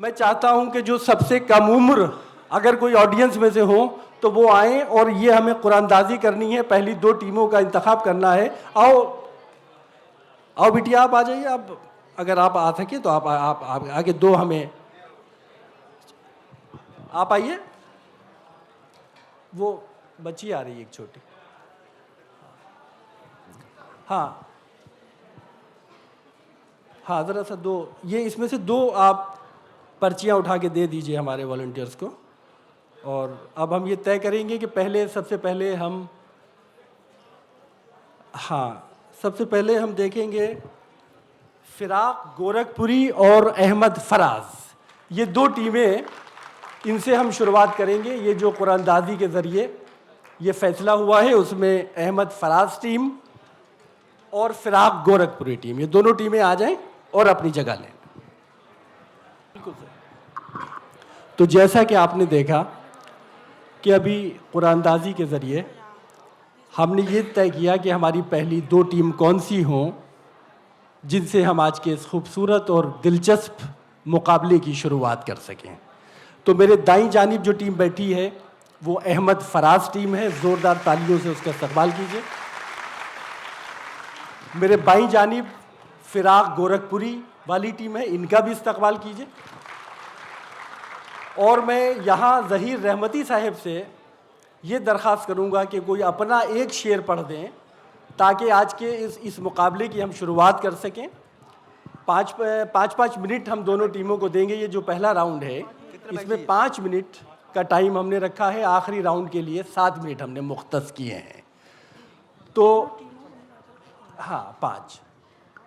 मैं चाहता हूं कि जो सबसे कम उम्र अगर कोई ऑडियंस में से हो तो वो आए और ये हमें कुरानदाजी करनी है। पहली दो टीमों का इंतखाब करना है। आओ आओ बिटिया, आप आ जाइए। आप अगर आप आ सके तो आप आगे दो हमें, आप आइए। वो बच्ची आ रही है एक छोटी। हाँ हाँ, ज़रा सा दो, ये इसमें से दो आप पर्चियाँ उठा के दे दीजिए हमारे वॉलंटियर्स को। और अब हम ये तय करेंगे कि सबसे पहले हम सबसे पहले हम देखेंगे फिराक गोरखपुरी और अहमद फराज। ये दो टीमें, इनसे हम शुरुआत करेंगे। ये जो कुरानदाजी के ज़रिए ये फैसला हुआ है उसमें अहमद फराज टीम और फिराक गोरखपुरी टीम, ये दोनों टीमें आ जाएं और अपनी जगह लें। बिल्कुल सर। तो जैसा कि आपने देखा कि अभी कुरानदाजी के ज़रिए हमने ये तय किया कि हमारी पहली दो टीम कौन सी हों जिनसे हम आज के इस खूबसूरत और दिलचस्प मुकाबले की शुरुआत कर सकें। तो मेरे दाईं जानिब जो टीम बैठी है वो अहमद फराज टीम है। ज़ोरदार तालियों से उसका इस्तकबाल कीजिए। मेरे बाईं जानिब फिराक गोरखपुरी वाली टीम है, इनका भी इस्तकबाल कीजिए। और मैं यहाँ ज़हीर रहमती साहब से ये दरख्वास्त करूँगा कि कोई अपना एक शेर पढ़ दें ताकि आज के इस मुकाबले की हम शुरुआत कर सकें। पाँच मिनट हम दोनों टीमों को देंगे। ये जो पहला राउंड है इसमें 5 मिनट का टाइम हमने रखा है। आखिरी राउंड के लिए 7 मिनट हमने मुख्तस किए हैं। तो हाँ 5।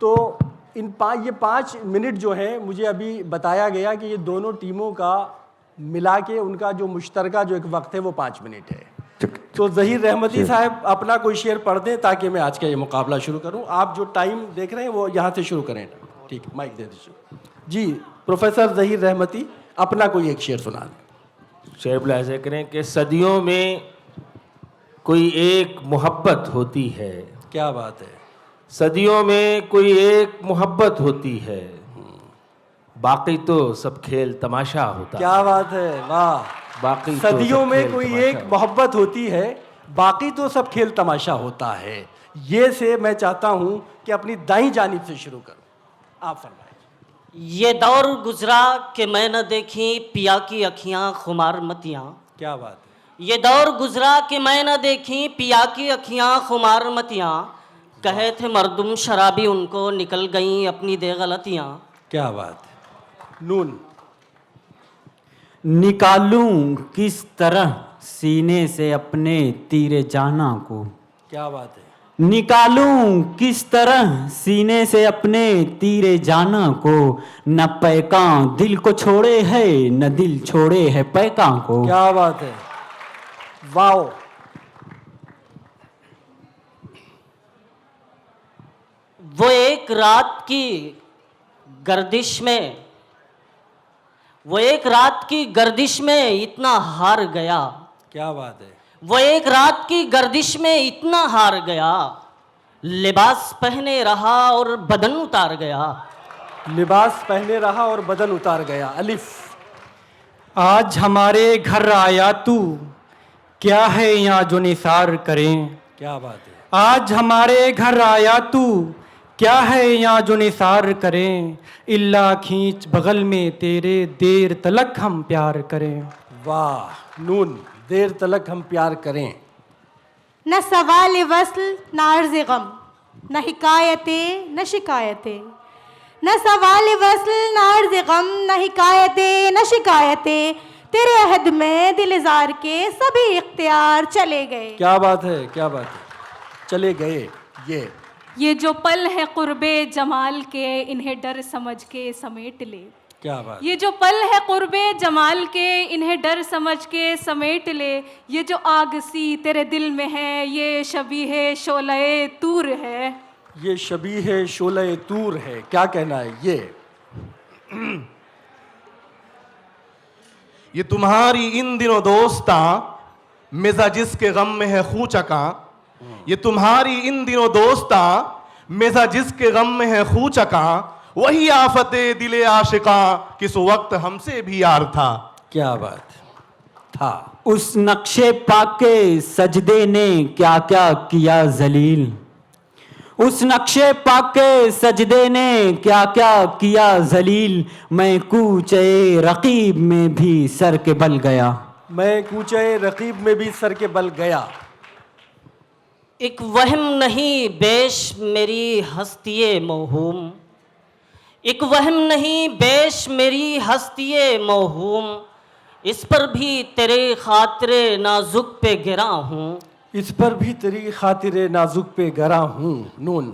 तो ये 5 मिनट जो है, मुझे अभी बताया गया कि ये दोनों टीमों का मिला के उनका जो मुश्तरका जो एक वक्त है वो 5 मिनट है। तो ज़हीर रहमती साहब अपना कोई शेर पढ़ दें ताकि मैं आज का ये मुकाबला शुरू करूं। आप जो टाइम देख रहे हैं वो यहाँ से शुरू करें। ठीक, माइक दे दीजिए जी। प्रोफेसर ज़हीर रहमती अपना कोई एक शेर सुना दें। शेर बुला ऐसे करें कि सदियों में कोई एक मोहब्बत होती है। क्या बात है। सदियों में कोई एक मोहब्बत होती है, बाकी तो सब खेल तमाशा होता है। क्या बात है, वाह। बाकी सदियों में कोई एक मोहब्बत होती है, बाकी तो सब खेल तमाशा होता है। ये से मैं चाहता हूं कि अपनी दाईं जानिब से शुरू करूं। आप फरमाइए। ये दौर गुजरा कि मैं न देखी पिया की अखियां खुमार मतियां। क्या बात है। ये दौर गुजरा कि मैं न देखी पिया की अखियां खुमार मतियां। कहे थे मर्दुम शराबी उनको निकल गईं अपनी दे गलतियां। क्या बात है। नून। निकालूं किस तरह सीने से अपने तीरे जाना को। क्या बात है। निकालूं किस तरह सीने से अपने तीरे जाना को। न पैकां दिल को छोड़े है, न दिल छोड़े है पैकां को। क्या बात है, वाओ। वो एक रात की गर्दिश में, वो एक रात की गर्दिश में इतना हार गया। क्या बात है। वो एक रात की गर्दिश में इतना हार गया, लिबास पहने रहा और बदन उतार गया। लिबास पहने रहा और बदन उतार गया। अलिफ। आज हमारे घर आया तू, क्या है यहाँ जो निसार करें। क्या बात है। आज हमारे घर आया तू, क्या है यहाँ जो निसार करें। इल्ला खींच बगल में तेरे, देर तलक हम प्यार करें। वाह। नून। देर तलक हम प्यार करें। न सवाल वस्ल न अर्ज़ गम, न हिकायतें न शिकायतें। न सवाल वस्ल न अर्ज़ गम, न हिकायतें न शिकायतें। तेरे अहद में दिलजार के सभी इख्तियार चले गए। क्या बात है, क्या बात है। चले गए। ये जो पल है कुर्बे जमाल के, इन्हें डर समझ के समेट ले। क्या बात। ये जो पल है कुर्बे जमाल के, इन्हें डर समझ के समेट ले। ये जो आग सी तेरे दिल में है, ये शबीह शोले तूर है। ये शबीह शोले तूर है। क्या कहना है ये तुम्हारी इन दिनों दोस्ता, मिजा जिसके गम में है खूं चका। ये तुम्हारी इन दिनों दोस्ता, मिजा जिसके गम में है खूं चका। वही आफते दिले आशिका किस वक्त हमसे भी यार था। क्या बात था। उस नक्शे पाके सजदे ने क्या क्या किया जलील, उस नक्शे पाके सजदे ने क्या क्या किया जलील, मैं कूचे रकीब में भी सर के बल गया, मैं कूचे रकीब में भी सर के बल गया। एक वहम नहीं बेश मेरी हस्तिये मौहूम, एक वहम नहीं बेश मेरी हस्तिये मौहूम, इस पर भी तेरे खातिरे नाजुक पे गिरा हूँ, इस पर भी तेरी खातिरे नाजुक पे गिरा हूँ। नून।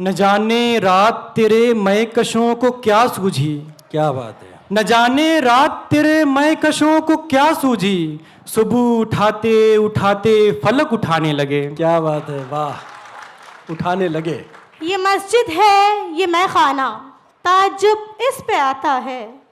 न जाने रात तेरे महकशों को क्या सूझी, क्या बात है। न जाने रात तेरे महकशों को क्या सूझी, सुबह उठाते उठाते फलक उठाने लगे। क्या बात है, वाह, उठाने लगे। ये मस्जिद है ये मैं खाना, ताज्जुब इस पे आता है।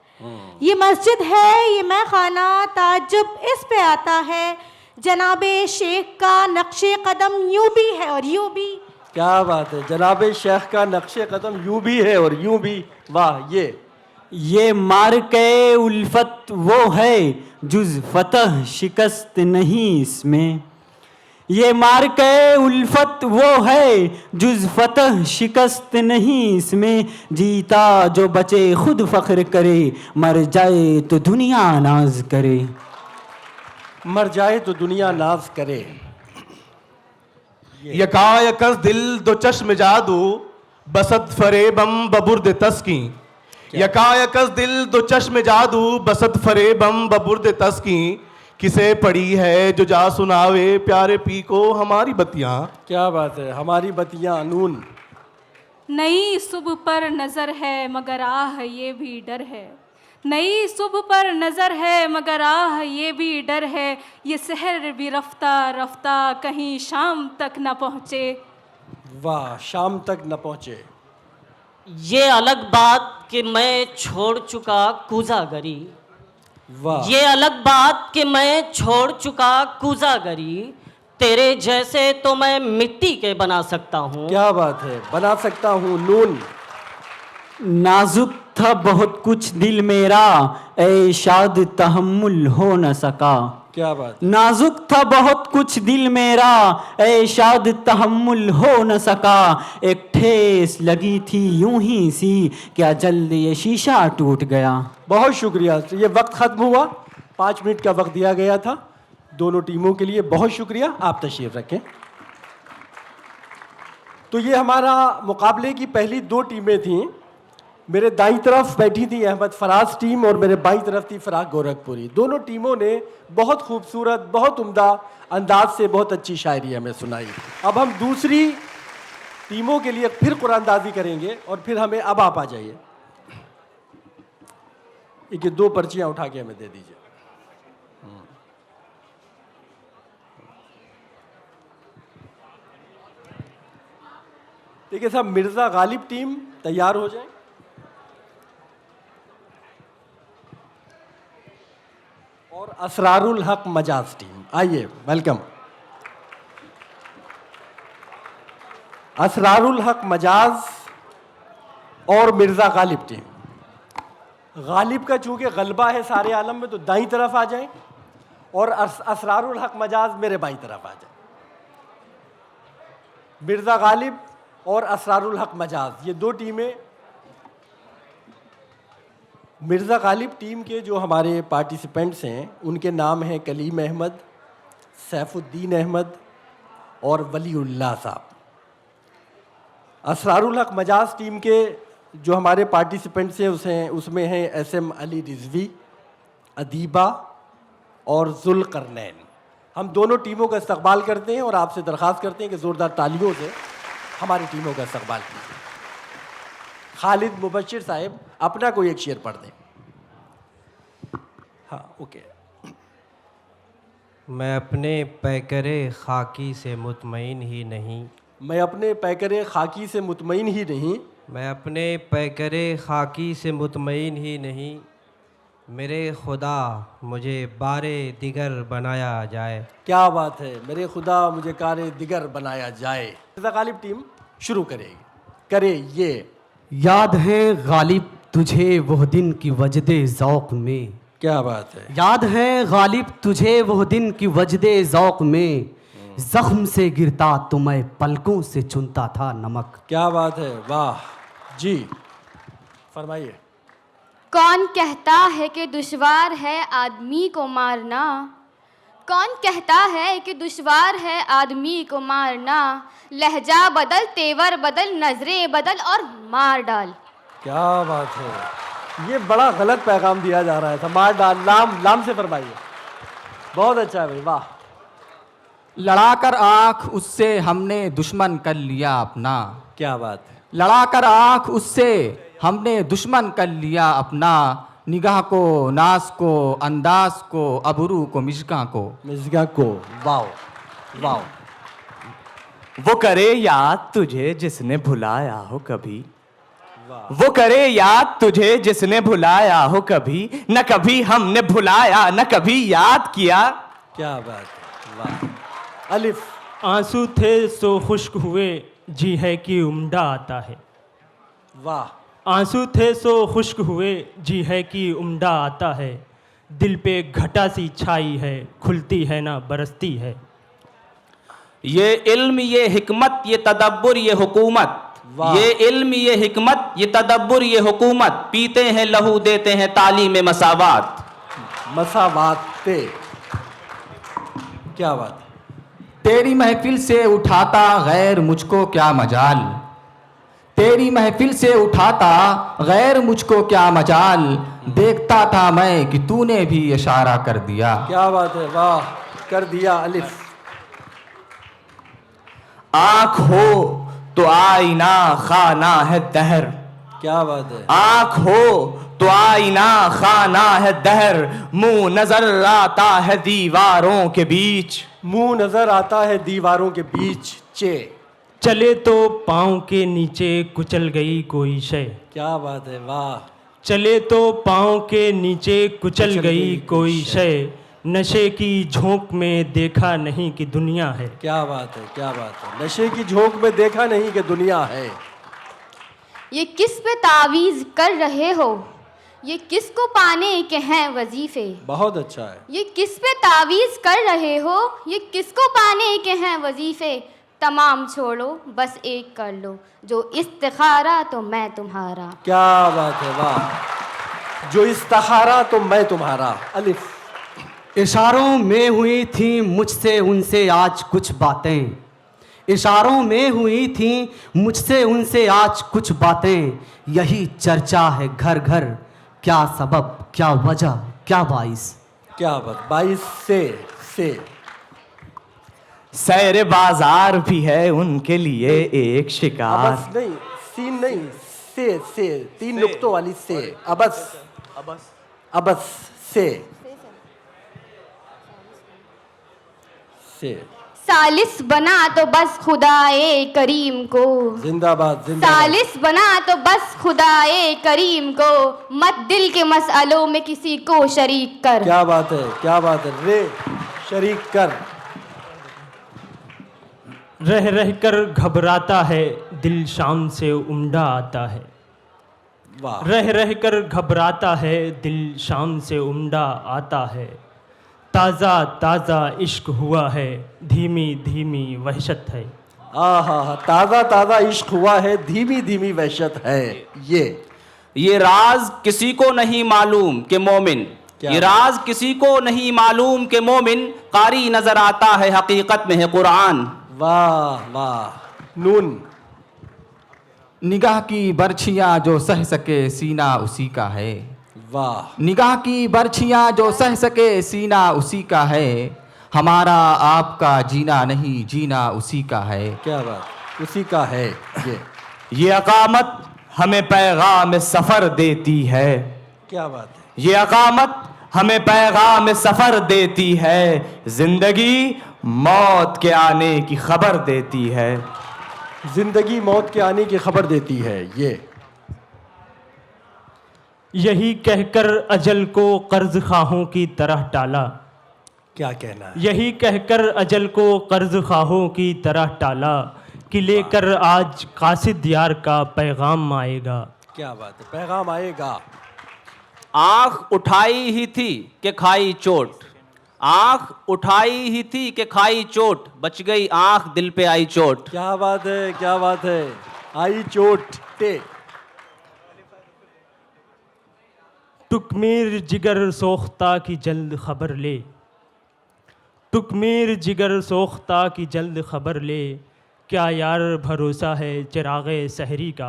ये मस्जिद है ये मैं खाना, ताज्जुब इस पे आता है। जनाबे शेख का नक्शे कदम यूं भी है और यूं भी। क्या बात है, जनाबे शेख का नक्शे कदम यूं भी है और यूं भी। वाह। ये मार के उल्फत वो है जुज फतह शिकस्त नहीं इसमें, ये मार के उल्फत वो है जुज फतह शिकस्त नहीं इसमें, जीता जो बचे खुद फख्र करे, मर जाए तो दुनिया नाज करे, मर जाए तो दुनिया नाज करे। यकायकस दिल दो चश्म जादू बसत फरेबम बबुर्द तस्की, यकायकस दिल दो चश्म जादू बसत फरेबम बबुर्द तस्की, किसे पड़ी है जो जा सुनावे प्यारे पी को हमारी बत्तियां। क्या बात है, हमारी बत्तियां। नून। नई सुबह पर नज़र है मगर आह ये भी डर है, नई सुबह पर नज़र है मगर आह ये भी डर है, ये शहर भी रफ्ता रफ्ता कहीं शाम तक न पहुँचे। वाह, शाम तक न पहुँचे। ये अलग बात कि मैं छोड़ चुका कूजागरी, वाह। ये अलग बात कि मैं छोड़ चुका कूजागरी, तेरे जैसे तो मैं मिट्टी के बना सकता हूँ। क्या बात है, बना सकता हूँ। नून। नाजुक था बहुत कुछ दिल मेरा, ऐ शाद तहम्मुल हो न सका, क्या बात। नाजुक था बहुत कुछ दिल मेरा, ऐ शाद तहम्मुल हो न सका, एक ठेस लगी थी यूं ही सी, क्या जल्द ये शीशा टूट गया। बहुत शुक्रिया। ये वक्त ख़त्म हुआ, 5 मिनट का वक्त दिया गया था दोनों टीमों के लिए। बहुत शुक्रिया, आप तशरीफ रखें। तो ये हमारा मुकाबले की पहली 2 टीमें थीं। मेरे दाईं तरफ बैठी थी अहमद फराज टीम और मेरे बाईं तरफ थी फिराक गोरखपुरी। दोनों टीमों ने बहुत खूबसूरत, बहुत उम्दा अंदाज से बहुत अच्छी शायरी हमें सुनाई। अब हम दूसरी टीमों के लिए फिर कुरानदाजी करेंगे और फिर हमें अब आप आ जाइए। ये 2 पर्चियां उठा के हमें दे दीजिए। देखिए साहब, मिर्ज़ा गालिब टीम तैयार हो जाए। और असरारुल हक मजाज टीम, आइए, वेलकम। असरारुल हक मजाज और मिर्ज़ा गालिब टीम। गालिब का चूंकि गलबा है सारे आलम में, तो दाईं तरफ आ जाएं और असरारुल हक मजाज मेरे बाईं तरफ आ जाए। मिर्ज़ा गालिब और असरारुल हक मजाज, ये 2 टीमें। मिर्ज़ा गालिब टीम के जो हमारे पार्टिसिपेंट्स हैं उनके नाम हैं कलीम अहमद, सैफुद्दीन अहमद और वलीउल्लाह साहब। असरारुल हक मजाज टीम के जो हमारे पार्टिसिपेंट्स हैं उसमें हैं SM अली रिजवी, अदीबा और जुल्करनैन। हम दोनों टीमों का इस्तकबाल करते हैं और आपसे दरख्वास्त करते हैं कि ज़ोरदार तालियों से हमारी टीमों का इस्तकबाल कीजिए। खालिद मुबशिर साहब अपना कोई एक शेर पढ़ दें। हाँ, ओके। मैं अपने पैकरे खाकी से मुतमईन ही नहीं, मैं अपने पैकरे खाकी से मुतमईन ही नहीं, मैं अपने पैकरे खाकी से मुतमईन ही नहीं, मेरे खुदा मुझे बारे दिगर बनाया जाए। क्या बात है, मेरे खुदा मुझे कारे दिगर बनाया जाए। मिर्ज़ा गालिब टीम शुरू करेगी, करे ये। याद है गालिब तुझे वह दिन की वजदे ज़ौक़ में, क्या बात है, याद है गालिब तुझे वह दिन की वजदे ज़ौक़ में, ज़ख्म से गिरता तो मैं पलकों से चुनता था नमक। क्या बात है, वाह जी, फरमाइए। कौन कहता है कि दुश्वार है आदमी को मारना, कौन कहता है कि दुश्वार है आदमी को मारना, लहजा बदल, तेवर बदल, नजरें बदल और मार डाल। क्या बात है, ये बड़ा गलत पैगाम दिया जा रहा है था, मार डाल, लाम से फरमाइए। बहुत अच्छा है भाई, वाह। लड़ाकर आँख उससे हमने दुश्मन कर लिया अपना, क्या बात है, लड़ाकर आँख उससे हमने दुश्मन कर लिया अपना, निगाह को, नास को, अंदाज को, अबरू को, मिज़गा को, वाओ वाओ। वो करे याद तुझे जिसने भुलाया हो कभी, वो करे याद तुझे जिसने भुलाया हो कभी, न कभी हमने भुलाया न कभी याद किया। क्या बात है, वाह। अलिफ। आंसू थे सो खुश्क हुए, जी है कि उम्दा आता है। वाह। आंसू थे सो खुश्क हुए, जी है कि उम्दा आता है, दिल पे घटा सी छाई है, खुलती है ना बरसती है। ये इल्म, ये हिकमत, ये तदब्बुर, ये हुकूमत, ये इल्म, ये हिकमत, ये तदब्बुर, ये हुकूमत, पीते हैं लहू, देते हैं तालीम मसावात। मसावात पे, क्या बात है। तेरी महफिल से उठाता गैर मुझको क्या मजाल, तेरी महफिल से उठाता गैर मुझको क्या मजाल, देखता था मैं कि तूने भी इशारा कर दिया। क्या बात है, वाह, कर दिया। अलिफ। आँख हो तो आईना खाना है दहर, क्या बात है। आँख हो तो आईना खाना है दहर, मुंह नजर आता है दीवारों के बीच, मुंह नजर आता है दीवारों के बीच। चे। चले तो पाँव के नीचे कुचल गई कोई शय, क्या बात है, वाह। चले तो पाँव के नीचे कुचल गई कोई शय, नशे की झोंक में देखा नहीं कि दुनिया है। क्या बात है, क्या बात है। नशे की झोंक में देखा नहीं कि दुनिया है। ये किस पे तावीज़ कर रहे हो, ये किसको पाने के हैं वजीफे। बहुत अच्छा है। ये किस पे तावीज़ कर रहे हो, ये किसको पाने के हैं वजीफे, तमाम छोड़ो बस एक कर लो, जो इस्तिखारा तो मैं तुम्हारा। क्या बात है, वाह। जो इस्तिखारा तो मैं तुम्हारा। अलिफ। इशारों में हुई थी मुझसे उनसे आज कुछ बातें, इशारों में हुई थी मुझसे उनसे आज कुछ बातें, यही चर्चा है घर घर, क्या सबब, क्या वजह, क्या बाइस। क्या बात। 22 से सैर बाजार भी है उनके लिए एक शिकार। अबस नहीं, सीन नहीं, से 3 नुक्तों वाली से। अबस से सालिस बना तो बस खुदाए करीम को, जिंदाबाद जिंदाबाद। सालिस बना तो बस खुदाए करीम को, मत दिल के मसलों में किसी को शरीक कर। क्या बात है, क्या बात है। रे शरीक कर। रह रह कर घबराता है दिल, शाम से उम्दा आता है। वाह। रह रह कर घबराता है दिल, शाम से उम्दा आता है, ताज़ा ताज़ा इश्क हुआ है, धीमी धीमी वहशत है। आहा, ताज़ा ताज़ा इश्क हुआ है, धीमी धीमी वहशत है। ये राज किसी को नहीं मालूम कि मोमिन, ये राज किसी को नहीं मालूम कि मोमिन, कारी नजर आता है हकीकत में है कुरान। वाह वाह। नून। निगाह की बर्छियाँ जो सह सके सीना उसी का है, वाह। निगाह की बर्छियाँ जो सह सके सीना उसी का है, हमारा आपका जीना नहीं जीना उसी का है। क्या बात, उसी का है। ये अकामत हमें पैगाम सफ़र देती है, क्या बात है। ये अकामत हमें पैगाम सफ़र देती है, जिंदगी मौत के आने की खबर देती है, जिंदगी मौत के आने की खबर देती है। यही कहकर अजल को कर्ज खाहों की तरह टाला, क्या कहना है। यही कहकर अजल को कर्ज खाहों की तरह टाला, कि लेकर आज कासिद यार का पैगाम आएगा। क्या बात है, पैगाम आएगा। आंख उठाई ही थी कि खाई चोट, आंख उठाई ही थी कि खाई चोट, बच गई आंख दिल पे आई चोट। क्या बात है, क्या बात है, आई चोट ते। टुकमीर जिगर सोख्ता की जल्द खबर ले, टुकमीर जिगर सोख्ता की जल्द खबर ले, क्या यार भरोसा है चिरागे सहरी का।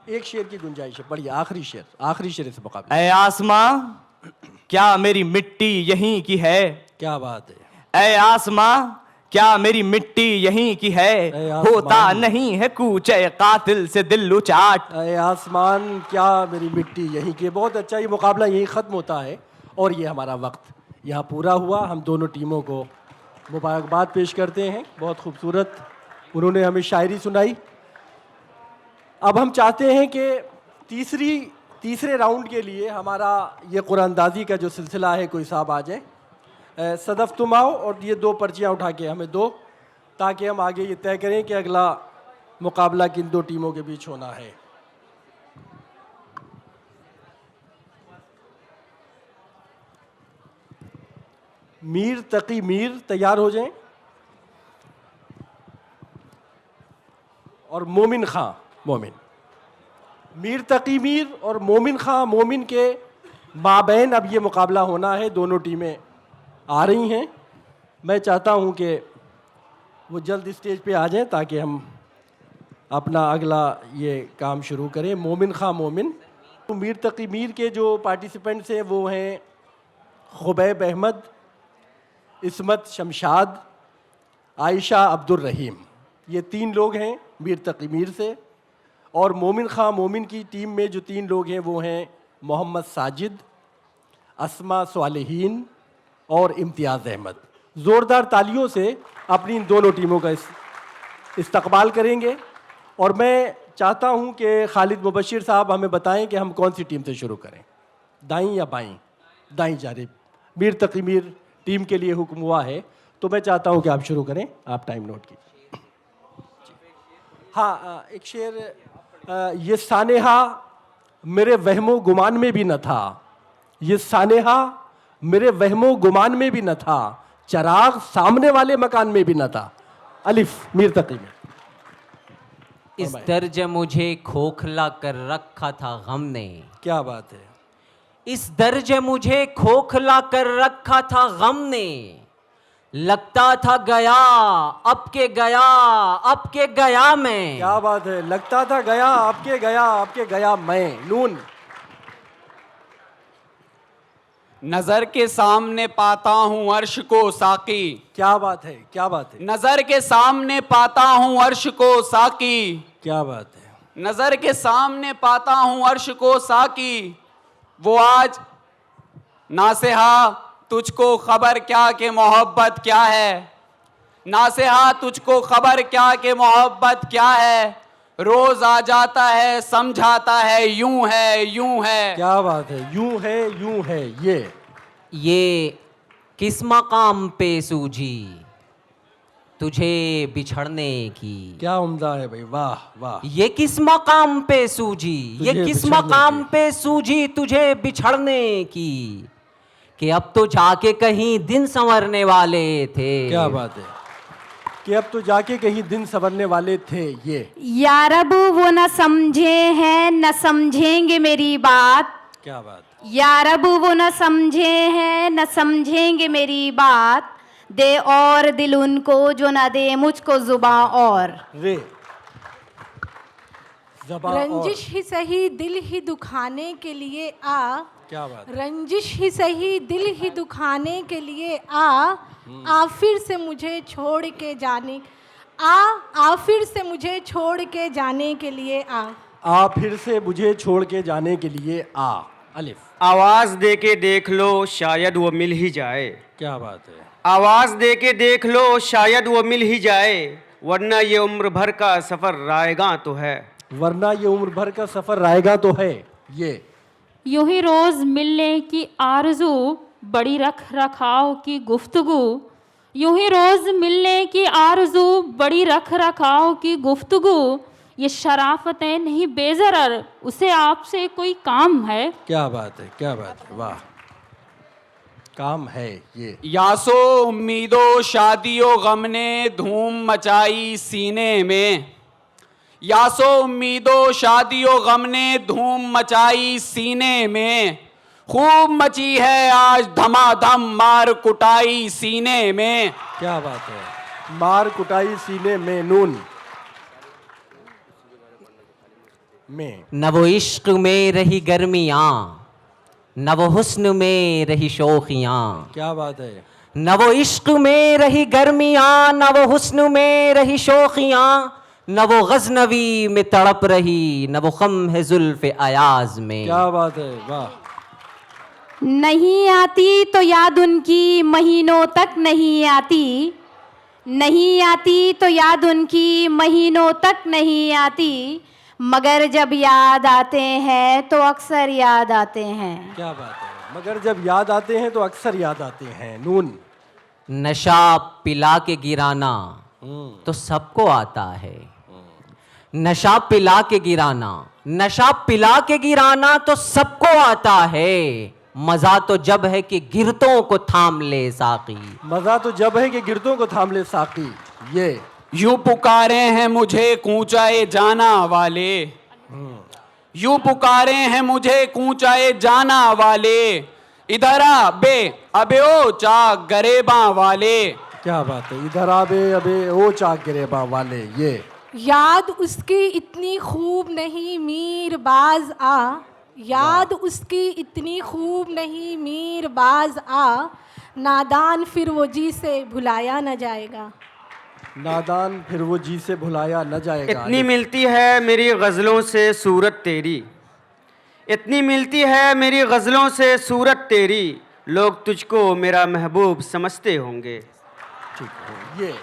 एक शेर की गुंजाइश है, पढ़िए आखिरी शेर, आखिरी शेर से मुकाबला। ऐ आसमां क्या मेरी मिट्टी यहीं की है, क्या बात है, ऐ आसमां क्या मेरी मिट्टी यहीं की है, होता नहीं है कूचे कातिल से दिल उचाट। ऐ आसमान क्या मेरी मिट्टी यहीं की। बहुत अच्छा, ये मुकाबला यहीं ख़त्म होता है और ये हमारा वक्त यहाँ पूरा हुआ। हम दोनों टीमों को मुबारकबाद पेश करते हैं, बहुत खूबसूरत उन्होंने हमें शायरी सुनाई। अब हम चाहते हैं कि तीसरे राउंड के लिए हमारा ये कुरानदाजी का जो सिलसिला है कोई साहब आ जाए। सदफ तुम आओ और ये 2 पर्चियाँ उठा के हमें दो, ताकि हम आगे ये तय करें कि अगला मुकाबला किन 2 टीमों के बीच होना है। मीर तकी मीर तैयार हो जाएं और मोमिन खां मोमिन। मीर तकी मीर और मोमिन खां मोमिन के माबैन अब ये मुकाबला होना है। दोनों टीमें आ रही हैं। मैं चाहता हूं कि वो जल्द स्टेज पे आ जाएं ताकि हम अपना अगला ये काम शुरू करें। मोमिन खां मोमिन। मीर तकी मीर के जो पार्टिसिपेंट्स हैं वो हैं खुबैब अहमद, इस्मत शमशाद, आयशा अब्दुल रहीम। ये 3 लोग हैं मीर तकी मीर से। और मोमिन खां मोमिन की टीम में जो 3 लोग हैं वो हैं मोहम्मद साजिद, अस्मा स्वालिहीन और इम्तियाज़ अहमद। ज़ोरदार तालियों से अपनी इन दोनों टीमों का इस्तकबाल करेंगे। और मैं चाहता हूं कि खालिद मुबशिर साहब हमें बताएं कि हम कौन सी टीम से शुरू करें, दाईं या बाईं। दाईं जानिब मीर तकी मीर टीम के लिए हुक्म हुआ है, तो मैं चाहता हूं कि आप शुरू करें। आप टाइम नोट कीजिए। हाँ, एक शेर, ये सानेहा मेरे वहमो गुमान में भी न था, ये सानेहा मेरे वहमो गुमान में भी न था, चराग सामने वाले मकान में भी न था। अलिफ मीर तकी में। इस दर्ज मुझे खोखला कर रखा था गम ने। क्या बात है। इस दर्ज मुझे खोखला कर रखा था गम ने, लगता था गया अब के गया, अब के गया मैं। क्या बात है, लगता था गया अब के गया, अब के गया मैं। नून। नजर के सामने पाता हूँ अर्श को साकी। क्या बात है, क्या बात है। नजर के सामने पाता हूँ अर्श को साकी। क्या बात है। नजर के सामने पाता हूँ अर्श को साकी, वो आज नासेहा तुझको खबर क्या कि मोहब्बत क्या है, नासेहा तुझको खबर क्या कि मोहब्बत क्या है, रोज आ जाता है समझाता है यूं है यूं है। क्या बात है, यूं है यूं है। ये किस मकाम पे सूझी तुझे बिछड़ने की। क्या उम्दा है भाई, वाह वाह। ये किस मकाम पे सूझी, ये किस मकाम पे सूझी तुझे बिछड़ने की, कि अब तो जाके कहीं दिन संवरने वाले थे। क्या बात है, कि अब तो जाके कहीं दिन संवरने वाले थे। ये यारब वो न समझे हैं न समझेंगे मेरी बात। क्या बात। यारब वो न समझे हैं न समझेंगे मेरी बात, दे और दिल उनको जो न दे मुझको जुबां और। रे ज़बां रंजिश ही सही दिल ही दुखाने के लिए आ। क्या बात। रंजिश ही सही दिल ही दुखाने के लिए आ फिर से मुझे छोड़ के जाने, आ फिर से मुझे छोड़ के जाने के लिए आ फिर से मुझे छोड़ के जाने के लिए आ। अलिफ। आवाज दे के देख लो शायद वो मिल ही जाए। क्या बात है। आवाज दे के देख लो शायद वो मिल ही जाए, वरना ये उम्र भर का सफर रायगा तो है। वरना ये उम्र भर का सफर रायगा तो है। ये यूं ही रोज मिलने की आरजू, बड़ी रख रखाव की गुफ्तगू, यूं ही रोज मिलने की आरजू, बड़ी रख रखाव की गुफ्तगू, ये शराफतें नहीं बेजरर, उसे आपसे कोई काम है। क्या बात है, क्या बात है, वाह, काम है ये। यासो उम्मीदों शादियों गम ने धूम मचाई सीने में, यासो उम्मीदों शादियों गम ने धूम मचाई सीने में, खूब मची है आज धमाधम मार कुटाई सीने में। क्या बात है, मार कुटाई सीने में, नून में। न वो इश्क में रही गर्मियाँ, न वो हुस्न में रही शोखियाँ। क्या बात है, न वो इश्क में रही गर्मियाँ, न वो हुस्न में रही शोखियाँ, न वो गजनवी में तड़प रही, न वो खम है जुल्फ अयाज में। क्या बात है, वाह। नहीं आती तो याद उनकी महीनों तक नहीं आती, नहीं आती तो याद उनकी महीनों तक नहीं आती, मगर जब याद आते हैं तो अक्सर याद आते हैं। क्या बात है, मगर जब याद आते हैं तो अक्सर याद आते हैं, नून। नशा पिला के गिराना तो सबको आता है, नशा पिला के गिराना, नशा पिला के गिराना तो सबको आता है, मजा तो जब है कि गिरतों को थाम ले साकी। मजा तो जब है कि गिरतों को थाम ले साकी। ये यूं पुकारे हैं मुझे कूचाए जाना वाले, यूं पुकारे हैं मुझे कूचाए जाना वाले, इधर आ बे अबे ओ चाक गरेबा वाले। क्या बात है, इधर आबे अबे ओ चाक गरेबा वाले। ये याद उसकी इतनी खूब नहीं मीर बाज आ, याद उसकी इतनी खूब नहीं मीर बाज आ, नादान फिर वो जी से भुलाया न जाएगा। नादान फिर वो जी से भुलाया न जाएगा। इतनी मिलती है मेरी गज़लों से सूरत तेरी, इतनी मिलती है मेरी गज़लों से सूरत तेरी, लोग तुझको मेरा महबूब समझते होंगे। ठीक है,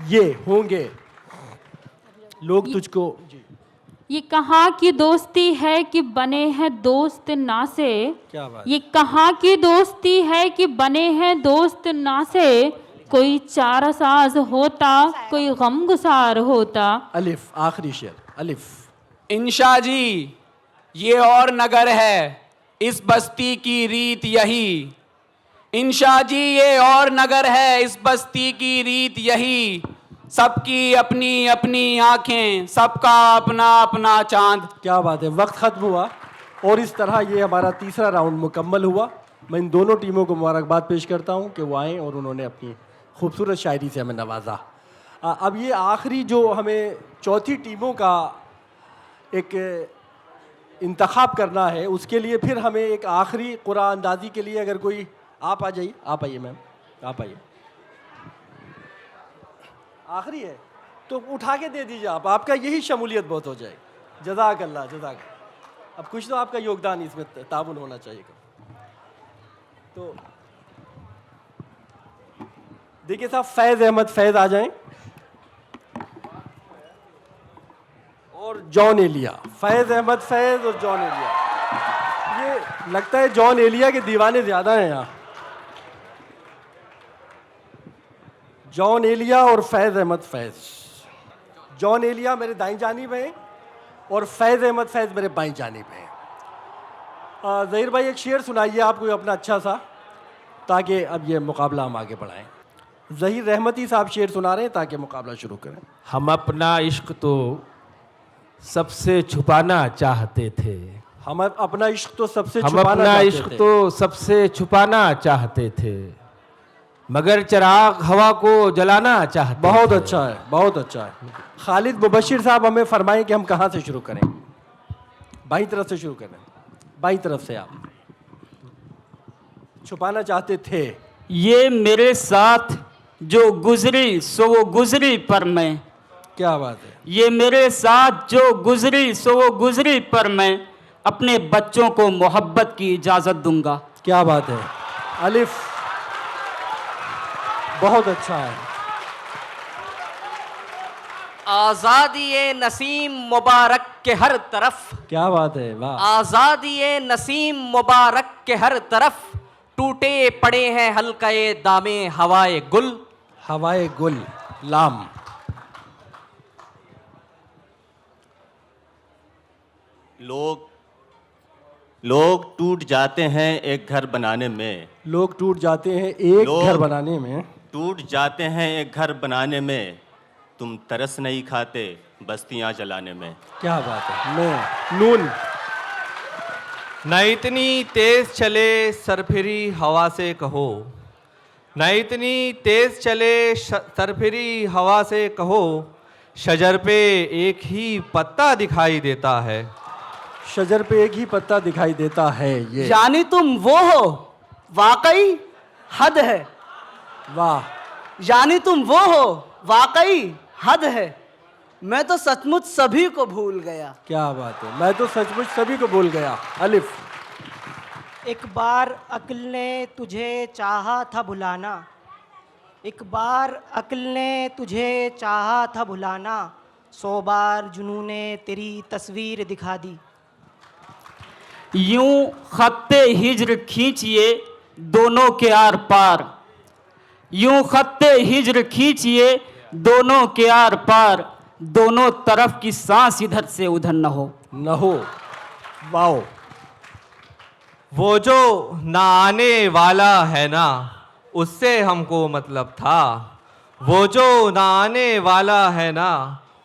ये होंगे लोग तुझको। ये कहाँ की दोस्ती है कि बने हैं दोस्त ना से, क्या बात। ये कहाँ की दोस्ती है कि बने हैं दोस्त ना से, कोई चारसाज होता कोई गमगुसार होता। अलिफ, आखिरी शेर, अलिफ। इंशा जी ये और नगर है इस बस्ती की रीत यही, इंशा जी ये और नगर है इस बस्ती की रीत यही, सबकी अपनी अपनी आंखें सबका अपना अपना चांद। क्या बात है, वक्त खत्म हुआ और इस तरह ये हमारा तीसरा राउंड मुकम्मल हुआ। मैं इन दोनों टीमों को मुबारकबाद पेश करता हूँ कि वो आए और उन्होंने अपनी खूबसूरत शायरी से हमें नवाजा। अब ये आखिरी जो हमें चौथी टीमों का एक इंतखाब करना है, उसके लिए फिर हमें एक आखिरी कुरान अंदाज़ी के लिए अगर कोई आप आ जाइए, आप आइए मैम, आप आइए। आखिरी है तो उठा के दे दीजिए आप, आपका यही शमूलियत बहुत हो जाएगी। जज़ाक अल्लाह, जज़ाक। अब कुछ तो आपका योगदान इसमें ताबुन होना चाहिए। तो देखिए साहब, फैज़ अहमद फैज़ आ जाएं और जॉन एलिया। फैज़ अहमद फैज़ और जॉन एलिया। ये लगता है जॉन एलिया के दीवाने ज़्यादा हैं यहाँ। जॉन एलिया और फैज़ अहमद फैज़। जॉन एलिया मेरे दाईं जानिब हैं और फैज़ अहमद फैज़ मेरे बाईं जानिब हैं। ज़हीर भाई एक शेर सुनाइए आप कोई अपना अच्छा सा, ताकि अब ये मुकाबला हम आगे बढ़ाएं। ज़हीर रहमती साहब शेर सुना रहे हैं ताकि मुकाबला शुरू करें। हम अपना इश्क तो सबसे छुपाना चाहते थे, हम अपना इश्क तो सबसे हम छुपाना अपना चाहते इश्क थे। तो सबसे छुपाना चाहते थे, मगर चिराग हवा को जलाना चाहते बहुत थे। अच्छा है, बहुत अच्छा है। खालिद मुबशिर साहब हमें फरमाएं कि हम कहाँ से शुरू करें। बाईं तरफ से शुरू करें, बाईं तरफ से। आप छुपाना चाहते थे। ये मेरे साथ जो गुजरी सो वो गुजरी पर मैं, क्या बात है। ये मेरे साथ जो गुजरी सो वो गुजरी पर मैं अपने बच्चों को मोहब्बत की इजाज़त दूंगा। क्या बात है। अलिफ, बहुत अच्छा है। आज़ादी नसीम मुबारक के हर तरफ, क्या बात है, वाह। आज़ादी नसीम मुबारक के हर तरफ, टूटे पड़े हैं हल्काए दामे हवाए गुल। हवाए गुल लाम। लोग टूट जाते हैं एक घर बनाने में। लोग टूट जाते हैं एक घर बनाने में। टूट जाते हैं एक घर बनाने में, तुम तरस नहीं खाते बस्तियां जलाने में। क्या बात है। मैं नून। न इतनी तेज चले सरफिरी हवा से कहो, न इतनी तेज चले सरफिरी हवा से कहो, शजर पे एक ही पत्ता दिखाई देता है। शजर पे एक ही पत्ता दिखाई देता है। ये यानी तुम वो हो, वाकई हद है। वाह। यानी तुम वो हो, वाकई हद है। मैं तो सचमुच सभी को भूल गया। क्या बात है। मैं तो सचमुच सभी को भूल गया। अलिफ। एक बार अक्ल ने तुझे चाहा था बुलाना, एक बार अक्ल ने तुझे चाहा था बुलाना, 100 बार जुनून ने तेरी तस्वीर दिखा दी। यूं खत्ते हिज्र खींचिए दोनों के आर पार, यूं खत्ते हिज्र खींचिए दोनों के आर पार, दोनों तरफ की सांस इधर से उधर न हो। वाओ। वो जो ना आने वाला है ना, उससे हमको मतलब था। वो जो ना आने वाला है ना,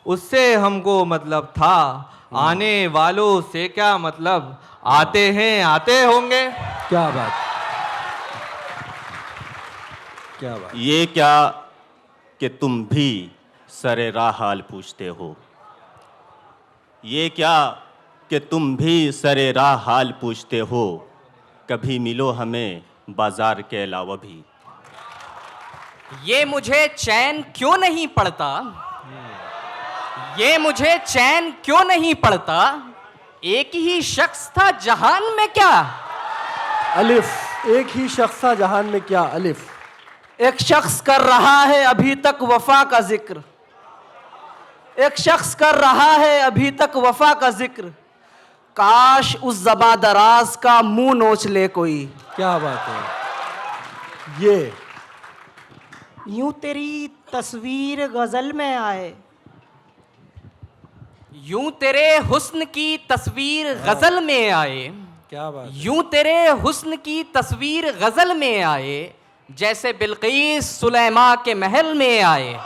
उससे हमको मतलब था। आने वालों से क्या मतलब, आते हैं आते होंगे। क्या बात। क्या बात। ये क्या कि तुम भी सरे राह हाल पूछते हो, ये क्या कि तुम भी सरे राह हाल पूछते हो, कभी मिलो हमें बाजार के अलावा भी। ये मुझे चैन क्यों नहीं पड़ता, ये मुझे चैन क्यों नहीं पड़ता, एक ही शख्स था जहान में क्या। अलिफ। एक ही शख्स था जहान में क्या। अलिफ। एक शख्स कर रहा है अभी तक वफा का जिक्र, एक शख्स कर रहा है अभी तक वफा का जिक्र, काश उस ज़बा दराज का मुंह नोच ले कोई। क्या बात है। ये यूं तेरी तस्वीर गज़ल में आए, यूं तेरे हुस्न की तस्वीर गजल में आए। क्या बात। यूं तेरे हुस्न की तस्वीर गजल में आए, जैसे बिल्कीस सुलेमा के महल में आए।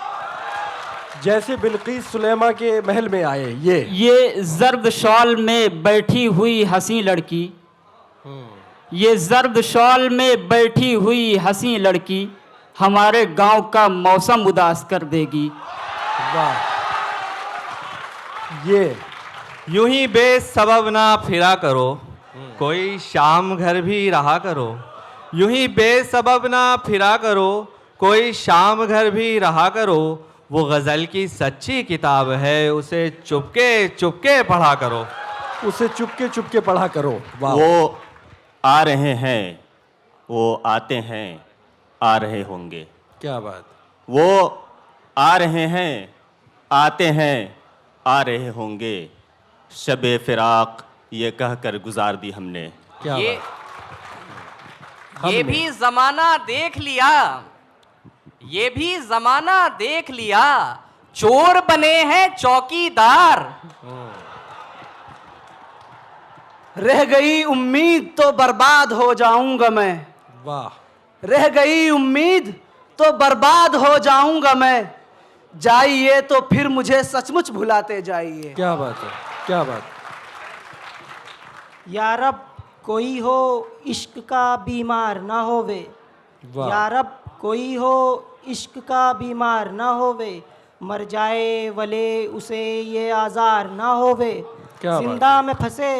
जैसे बिल्कीस सुलेमा के महल में आए। ये जर्द शॉल में बैठी हुई हंसी लड़की, ये जर्द शॉल में बैठी हुई हंसी लड़की, हमारे गांव का मौसम उदास कर देगी। वाह। ये यूं ही बेसबब ना फिरा करो, कोई शाम घर भी रहा करो। यूं ही बेसबब ना फिरा करो, कोई शाम घर भी रहा करो। वो गज़ल की सच्ची किताब है, उसे चुपके चुपके पढ़ा करो। उसे चुपके चुपके पढ़ा करो। वाह। वो आ रहे हैं, वो आते हैं, आ रहे होंगे। क्या बात। वो आ रहे हैं, आते हैं, आ रहे होंगे, शबे फिराक ये कहकर गुजार दी हमने। क्या ये बात। ये भी जमाना देख लिया, ये भी जमाना देख लिया, चोर बने हैं चौकीदार। रह गई उम्मीद तो बर्बाद हो जाऊंगा मैं। वाह। रह गई उम्मीद तो बर्बाद हो जाऊंगा मैं, जाइए तो फिर मुझे सचमुच भुलाते जाइए। क्या बात है। क्या बात। या रब कोई हो इश्क का बीमार ना होवे, या रब कोई हो इश्क का बीमार ना होवे, मर जाए वले उसे ये आज़ार ना होवे। जिंदा में फंसे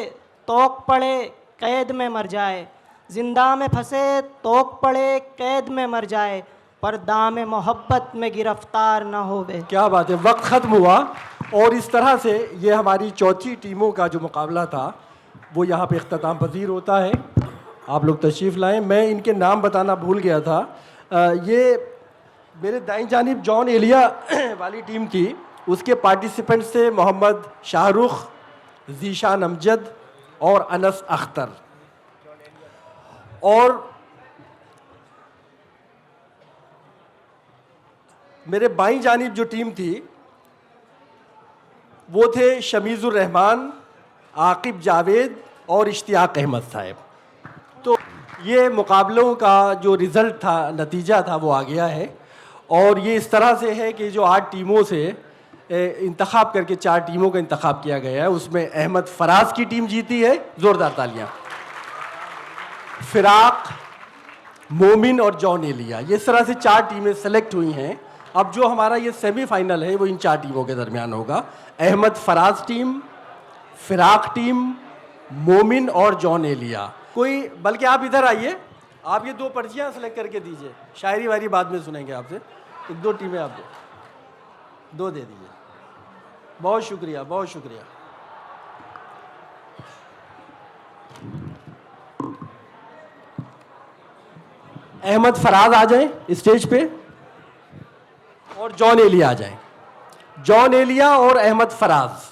तोक पड़े कैद में मर जाए, जिंदा में फंसे तोक पड़े कैद में मर जाए, पर दाम मोहब्बत में गिरफ्तार ना होवे। क्या बात है। वक्त ख़त्म हुआ और इस तरह से ये हमारी चौथी टीमों का जो मुकाबला था वो यहाँ पे इख्तिताम पजीर होता है। आप लोग तशरीफ़ लाएँ। मैं इनके नाम बताना भूल गया था। ये मेरे दाईं जानिब जॉन एलिया वाली टीम थी, उसके पार्टिसिपेंट्स थे मोहम्मद शाहरुख, जीशान अमजद और अनस अख्तर। और मेरे बाईं जानिब जो टीम थी वो थे शमीजुर रहमान, आकिब जावेद और इश्तियाक अहमद साहब। तो ये मुकाबलों का जो रिज़ल्ट था, नतीजा था, वो आ गया है। और ये इस तरह से है कि जो 8 टीमों से इंतखाब करके 4 टीमों का इंतखाब किया गया है, उसमें अहमद फराज की टीम जीती है, ज़ोरदार तालियाँ। फिराक, मोमिन और जॉन एलिया, ये इस तरह से 4 टीमें सेलेक्ट हुई हैं। अब जो हमारा ये सेमीफाइनल है वो इन 4 टीमों के दरमियान होगा। अहमद फराज टीम, फिराक टीम, मोमिन और जॉन एलिया। कोई, बल्कि आप इधर आइए, आप ये 2 पर्चियाँ सेलेक्ट करके दीजिए। शायरी वायरी बाद में सुनेंगे आपसे। 1-2 टीमें आप 2 दे दीजिए। बहुत शुक्रिया, बहुत शुक्रिया। अहमद फराज आ जाएं स्टेज पे और जॉन एलिया आ जाएं। जॉन एलिया और अहमद फराज।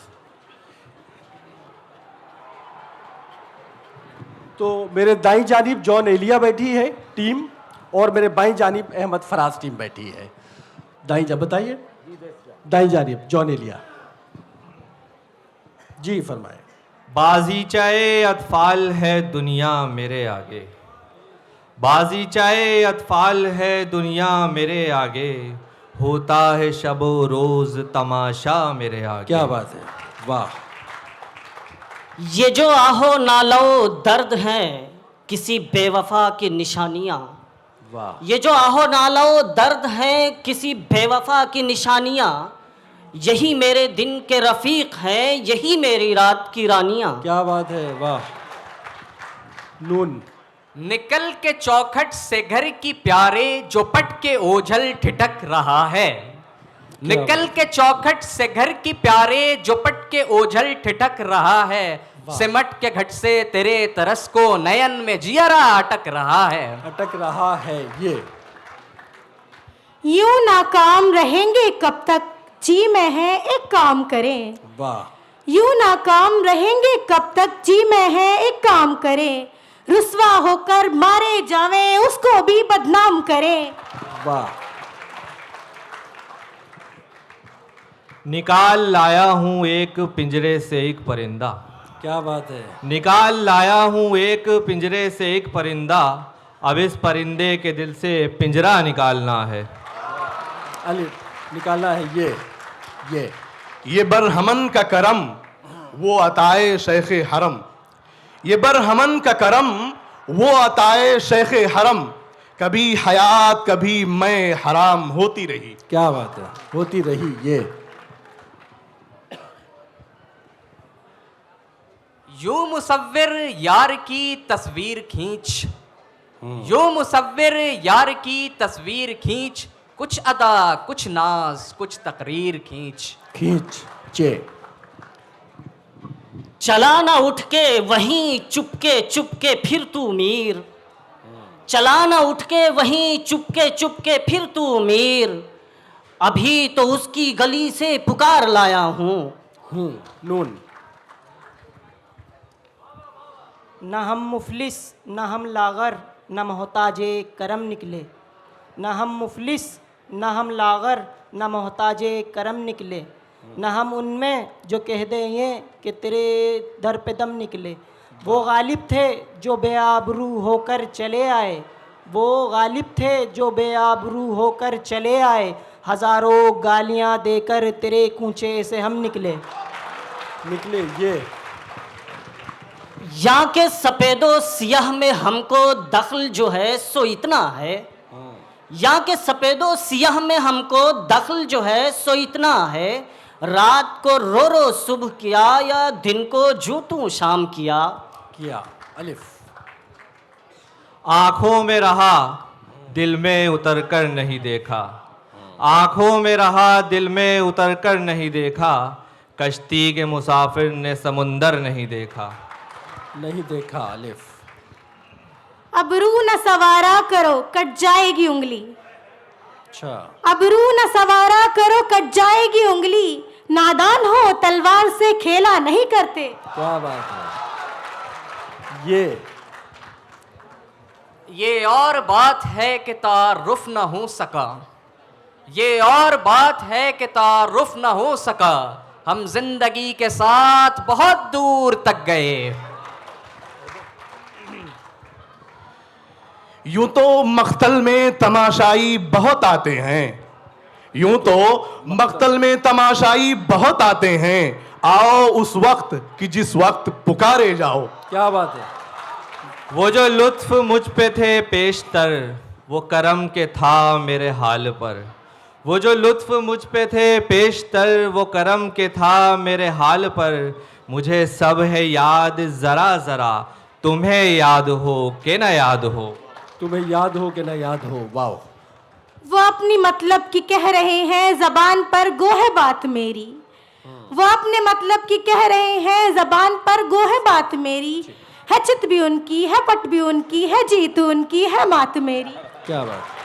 तो मेरे दाईं जानिब जॉन एलिया बैठी है टीम और मेरे बाईं जानिब अहमद फराज टीम बैठी है। दाईं जानिब बताइए, दाईं जानिब जॉन एलिया जी, फरमाए। बाजीचाए अतफाल है दुनिया मेरे आगे, बाजीचाए अतफाल है दुनिया मेरे आगे, होता है शबो रोज तमाशा मेरे आगे। क्या बात है, वाह। ये जो आहो नालो दर्द हैं किसी बेवफा की निशानियाँ, वाह। ये जो आहो नालो दर्द हैं किसी बेवफा की निशानियाँ, यही मेरे दिन के रफ़ीक हैं, यही मेरी रात की रानियाँ। क्या बात है, वाह। नून। निकल के चौखट से घर की प्यारे जो पट के ओझल ठिठक रहा है, निकल के चौखट से घर की प्यारे जो पट के ओझल ठिठक रहा है, सिमट के घट से तेरे तरस को नयन में जियरा अटक रहा है, अटक रहा है। ये यूं नाकाम रहेंगे कब तक, जी मैं है एक काम करें। वाह। यूं नाकाम रहेंगे कब तक, जी मैं है एक काम करें, रुस्वा होकर मारे जावें उसको भी बदनाम करें। वाह। निकाल लाया हूँ एक पिंजरे से एक परिंदा, क्या बात है। निकाल लाया हूँ एक पिंजरे से एक परिंदा, अब इस परिंदे के दिल से पिंजरा निकालना है। अली निकालना है। ये बरहमन का करम वो अताए शेख हरम, ये बरहमन का करम वो अताए शेख हरम, कभी हयात कभी मैं हराम होती रही। क्या बात है, होती रही। ये यूं मुसव्विर यार की तस्वीर खींच, यूं मुसव्विर यार की तस्वीर खींच, कुछ अदा कुछ नाज कुछ तकरीर खींच। खींचे। चला ना उठ के वहीं चुपके फिर तू मीर, चला ना उठ के वहीं चुपके फिर तू मीर, अभी तो उसकी गली से पुकार लाया हूँ। नून। न हम मुफलिस न हम लागर न मोहताजे करम निकले, न हम मुफलिस न हम लागर न मोहताजे करम निकले, न हम उनमें जो कह दें कि तेरे दर पे दम निकले। वो गालिब थे जो बेआबरू होकर चले आए, वो गालिब थे जो बेआबरू होकर चले आए, हज़ारों गालियां देकर तेरे कूचे से हम निकले। ये यहाँ के सफ़ेदो सियाह में हमको दखल जो है सो इतना है, यहाँ के सफ़ेदो सियाह में हमको दखल जो है सो इतना है, रात को रो रो सुबह किया या दिन को झूठूं शाम किया। अलिफ। आँखों में रहा दिल में उतर कर नहीं देखा, आँखों में रहा दिल में उतर कर नहीं देखा, कश्ती के मुसाफिर ने समुंदर नहीं देखा। अलिफ। अबरू न सवारा करो कट जाएगी उंगली, अच्छा। अबरू न सवारा करो कट जाएगी उंगली, नादान हो तलवार से खेला नहीं करते। क्या बात है। ये और बात है कि तारुफ न हो सका, ये और बात है कि तारुफ न हो सका, हम जिंदगी के साथ बहुत दूर तक गए। यूं तो मख्तल में तमाशाई बहुत आते हैं, यूं तो मख्तल में तमाशाई बहुत आते हैं, आओ उस वक्त कि जिस वक्त पुकारे जाओ। क्या बात है। वो जो लुत्फ मुझ पे थे पेशतर, वो करम के था मेरे हाल पर। वो जो लुत्फ मुझ पे थे पेशतर, वो करम के था मेरे हाल पर। मुझे सब है याद ज़रा ज़रा, तुम्हें याद हो कि न याद हो। तुम्हें याद हो कि न याद हो। वाह। वो अपनी मतलब की कह रहे हैं, ज़बान पर गो है बात मेरी। वो अपने मतलब की कह रहे हैं, ज़बान पर गो है बात मेरी। है चित भी उनकी है, पट भी उनकी है, जीत उनकी है, मात मेरी। क्या बात।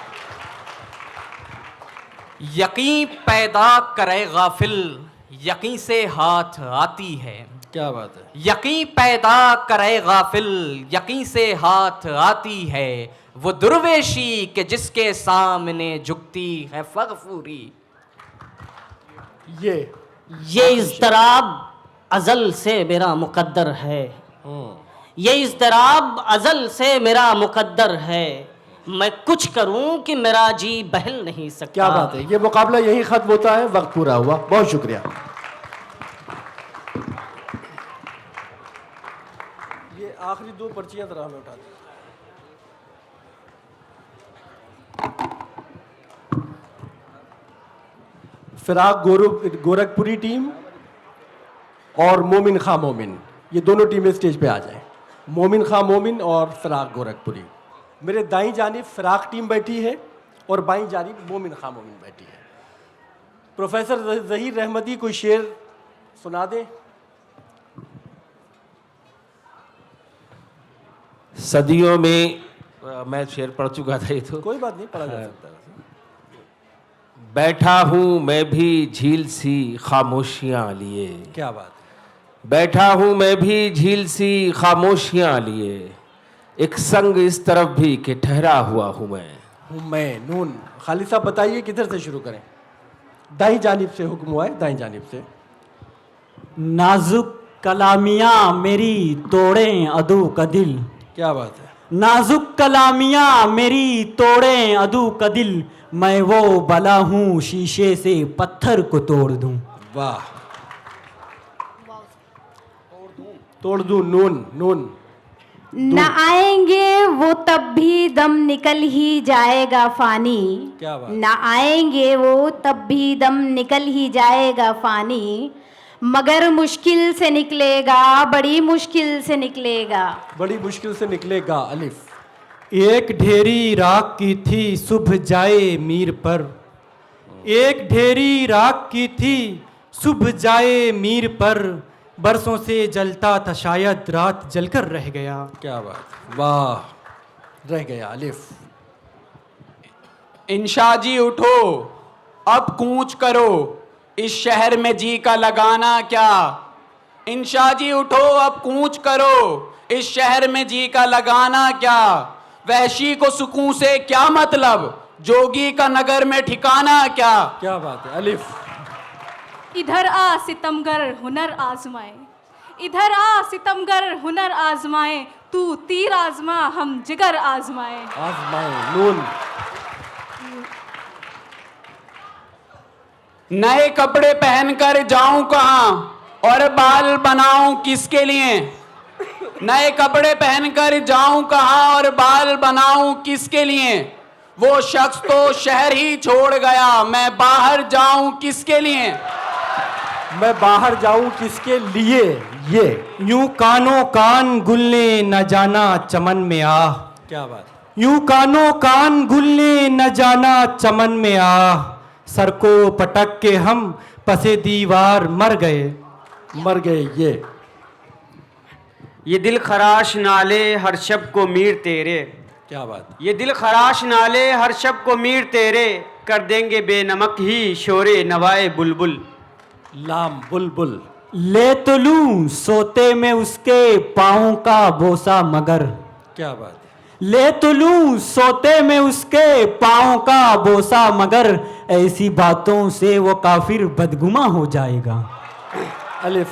यकीन पैदा करे गाफिल, यकीन से हाथ आती है। क्या बात है। यकीन पैदा करे गाफिल, यकीन से हाथ आती है। वो दुर्वेशी के जिसके सामने झुकती है फगफूरी। ये इज़्तिराब अज़ल से मेरा मुक़द्दर है। ये इज़्तिराब अज़ल से मेरा मुक़द्दर है। मैं कुछ करूं कि मेरा जी बहल नहीं सकता। क्या बात है। ये मुकाबला यही खत्म होता है, वक्त पूरा हुआ। बहुत शुक्रिया। ये आखिरी दो पर्चियां तरह में उठा दें। फिराक गोरखपुरी टीम और मोमिन खां मोमिन, ये दोनों टीमें स्टेज पे आ जाएं। मोमिन खां मोमिन और फिराक गोरखपुरी। मेरे दाईं जानिब फिराक टीम बैठी है और बाईं जानिब मोमिन खां मोमिन बैठी है। प्रोफेसर ज़हीर रहमती कोई शेर सुना दे। सदियों में मैं शेर पढ़ चुका था ये तो। कोई बात नहीं, पढ़ा जा सकता है। बैठा हूँ मैं भी झील सी खामोशियाँ लिए। क्या बात। बैठा हूँ मैं भी झील सी खामोशियाँ लिए, एक संग इस तरफ भी कि ठहरा हुआ हूँ मैं नून। खालिद साहब बताइए किधर से शुरू करें। दाईं जानिब से हुक्म हुआ है, दाईं जानिब से। नाजुक कलामियाँ मेरी तोड़ें अदू का दिल। क्या बात है। नाजुक कलामियाँ मेरी तोड़ें अदू का दिल, मैं वो बला हूँ शीशे से पत्थर को तोड़ दूँ। वाह। तोड़ दूँ। नून नून। न आएंगे वो तब भी दम निकल ही जाएगा फानी। क्या बात। न आएंगे वो तब भी दम निकल ही जाएगा फानी, मगर मुश्किल से निकलेगा, बड़ी मुश्किल से निकलेगा। बड़ी मुश्किल से निकलेगा। अलिफ। एक ढेरी राख की थी सुबह जाए मीर पर। एक ढेरी राख की थी सुबह जाए मीर पर, बरसों से जलता था शायद रात जलकर रह गया। क्या बात। वाह। रह गया। अलिफ। इंशाजी उठो अब कूच करो, इस शहर में जी का लगाना क्या। इंशाजी उठो अब कूच करो, इस शहर में जी का लगाना क्या। वहशी को सुकून से क्या मतलब, जोगी का नगर में ठिकाना क्या। क्या बात है। अलिफ। इधर आ सितमगर हुनर आजमाए, इधर आ सितमगर हुनर आजमाए, तू तीर आजमा हम जिगर आजमाए। आजमाए। नून। नए कपड़े पहनकर जाऊं कहां और बाल बनाऊं किसके लिए। नए कपड़े पहनकर जाऊं कहां और बाल बनाऊं किसके लिए। वो शख्स तो शहर ही छोड़ गया, मैं बाहर जाऊं किसके लिए। मैं बाहर जाऊं किसके लिए। ये यूं कानों कान गुलने न जाना चमन में आ। क्या बात। यूं कानों कान गुलने न जाना चमन में आ, सर को पटक के हम पसे दीवार मर गए। मर गए। ये दिल खराश नाले हर शब को मीर तेरे। क्या बात। ये दिल खराश नाले हर शब को मीर तेरे, कर देंगे बेनमक ही शोरे नवाए बुलबुल। लाम बुलबुल। ले तो लूं सोते में उसके पाँव का बोसा मगर। क्या बात। ले तो लूं सोते में उसके पाँव का बोसा, मगर ऐसी बातों से वो काफिर बदगुमा हो जाएगा। अलिफ।